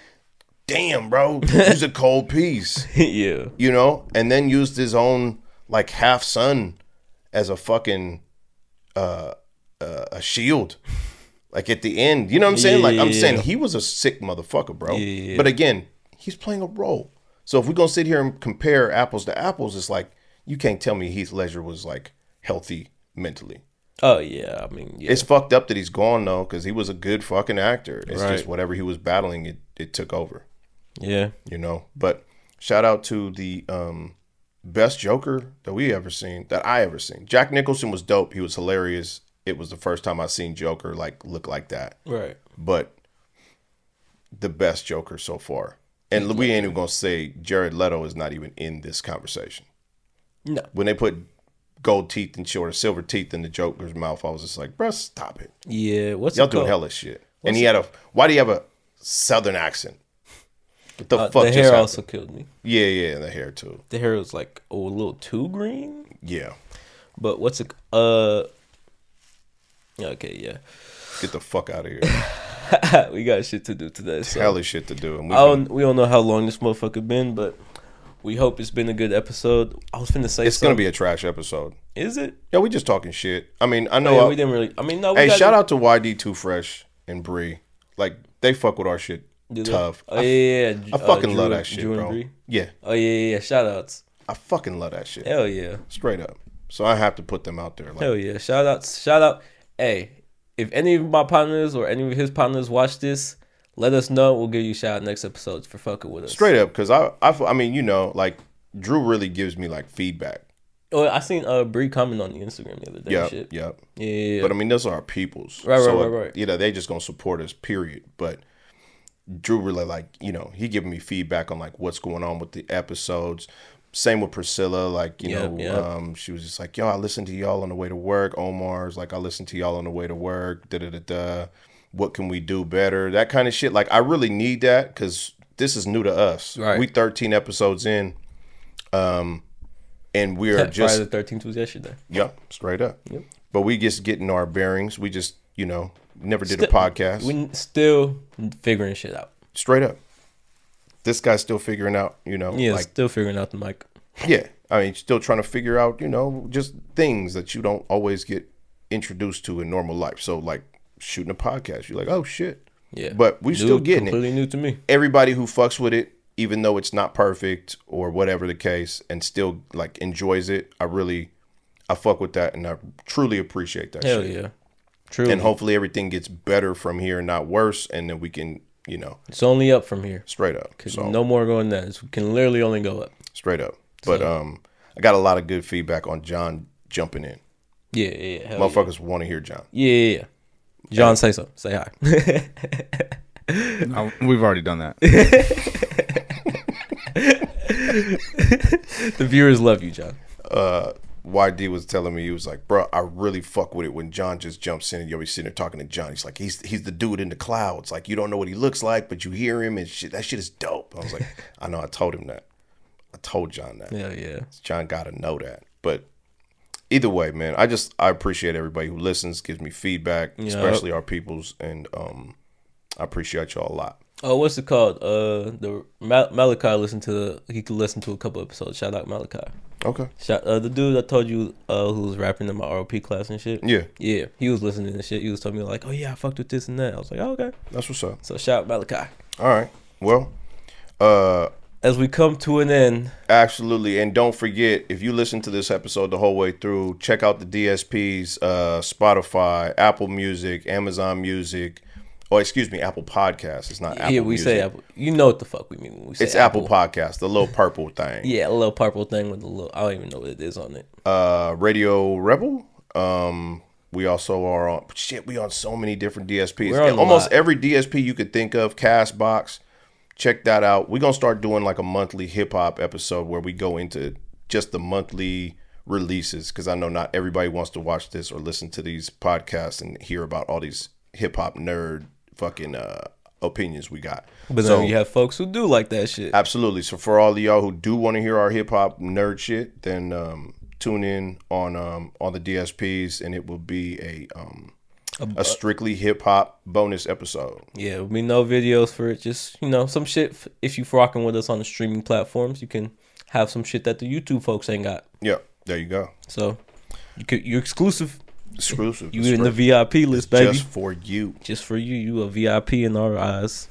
damn, bro, he's a cold piece. Yeah. You know? And then used his own, like, half-son as a fucking, a shield. Like, at the end. You know what I'm saying? Like, I'm saying he was a sick motherfucker, bro. Yeah. But again, he's playing a role. So if we're going to sit here and compare apples to apples, it's like, you can't tell me Heath Ledger was, like, healthy mentally. Oh, yeah. I mean, yeah. It's fucked up that he's gone, though, because he was a good fucking actor. It's just whatever he was battling, it took over. Yeah. You know? But shout out to the best Joker that I ever seen. Jack Nicholson was dope. He was hilarious. It was the first time I seen Joker like look like that. Right. But the best Joker so far. And we ain't even gonna say Jared Leto is not even in this conversation. No. When they put gold teeth and or silver teeth in the Joker's mouth, I was just like, bruh, stop it. Yeah. What's Y'all it doing called? hella shit. And why do you have a Southern accent? What the fuck The just hair happened? also killed me. Yeah, the hair too. The hair was like a little too green. Yeah. But what's it? Okay, yeah. Get the fuck out of here. We got shit to do today. So. Hella shit to do. And we don't know how long this motherfucker been, but we hope it's been a good episode. I was finna say it's gonna be a trash episode. Is it? Yeah, we just talking shit. I mean, I know. Oh, yeah, we didn't really. I mean, no. Hey, shout out to YD Too Fresh and Bree. Like they fuck with our shit tough. Oh yeah. I fucking Drew, love that shit, Drew and bro. Bree? Yeah. Oh yeah. Shout outs. I fucking love that shit. Hell yeah. Straight up. So I have to put them out there. Like, Hell yeah. Shout out. Hey, if any of my partners or any of his partners watch this, let us know. We'll give you a shout out next episodes for fucking with us. Straight up, because I mean, you know, like Drew really gives me like feedback. Oh, I seen Bree comment on the Instagram the other day. Yep. Yeah. But I mean, those are our peoples. Right. You know, they just gonna support us, period. But Drew really like, you know, he giving me feedback on like what's going on with the episodes. Same with Priscilla, like, you know, she was just like, yo, I listened to y'all on the way to work. Omar's like, I listened to y'all on the way to work. What can we do better? That kind of shit. Like, I really need that because this is new to us. Right. We 13 episodes in, and we're just Friday the 13th was yesterday. Yep, straight up. Yep. But we just getting our bearings. We just, you know, never did a podcast. We still figuring shit out. Straight up. This guy's still figuring out, you know. Yeah, like, still figuring out the mic. Yeah. I mean, still trying to figure out, you know, just things that you don't always get introduced to in normal life. So, like, shooting a podcast, you're like, oh, shit. Yeah. But we still getting completely new to me. Everybody who fucks with it, even though it's not perfect or whatever the case, and still, like, enjoys it, I fuck with that, and I truly appreciate that Hell shit. yeah. Truly. And hopefully everything gets better from here, not worse, and then we can, you know. It's only up from here. Straight up. So, no more going down. It can literally only go up. Straight up. But I got a lot of good feedback on John jumping in. Yeah. Motherfuckers want to hear John. Yeah. John, say something. Say hi. We've already done that. The viewers love you, John. YD was telling me, he was like, bro, I really fuck with it when John just jumps in and you'll be sitting there talking to John. He's like, he's the dude in the clouds. Like, you don't know what he looks like, but you hear him and shit. That shit is dope. I was like, I know, I told him that. I told John that. Hell yeah. John got to know that. But either way, man, I appreciate everybody who listens, gives me feedback, especially our peoples, and I appreciate y'all a lot. Oh, what's it called? Malachi he could listen to a couple episodes. Shout out Malachi. Okay. The dude I told you who was rapping in my ROP class and shit. Yeah. Yeah. He was listening to shit. He was telling me like, oh yeah, I fucked with this and that. I was like, oh, okay. That's what's up. So shout out Malachi. All right. Well, as we come to an end. Absolutely. And don't forget, if you listen to this episode the whole way through, check out the DSPs, Spotify, Apple Music, Amazon Music. Oh, excuse me, Apple Podcasts. It's not Apple Yeah, we Music. say Apple. You know what the fuck we mean when we say It's Apple Podcasts, the little purple thing. Yeah, a little purple thing with the little, I don't even know what it is on it. Radio Rebel. We also are on, we on so many different DSPs. We're on almost every DSP you could think of, Castbox. Check that out. We're going to start doing like a monthly hip hop episode where we go into just the monthly releases, because I know not everybody wants to watch this or listen to these podcasts and hear about all these hip hop nerd fucking opinions we got. But then you have folks who do like that shit. Absolutely. So for all of y'all who do want to hear our hip hop nerd shit, then tune in on the DSPs, and it will be a strictly hip hop bonus episode. Yeah, there'll be no videos for it. Just, some shit. If you rocking with us on the streaming platforms, you can have some shit that the YouTube folks ain't got. Yeah, there you go. So you're exclusive. Exclusive. You in the VIP list, baby. Just for you. Just for you. You a VIP in our eyes.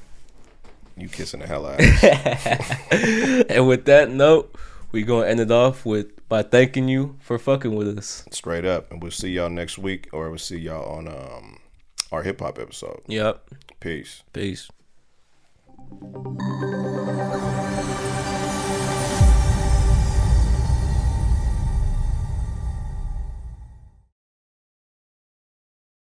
You kissing the hell out of us. And with that note, we're going to end it off by thanking you for fucking with us. Straight up. And we'll see y'all next week, or we'll see y'all on our hip hop episode. Yep. Peace. Peace.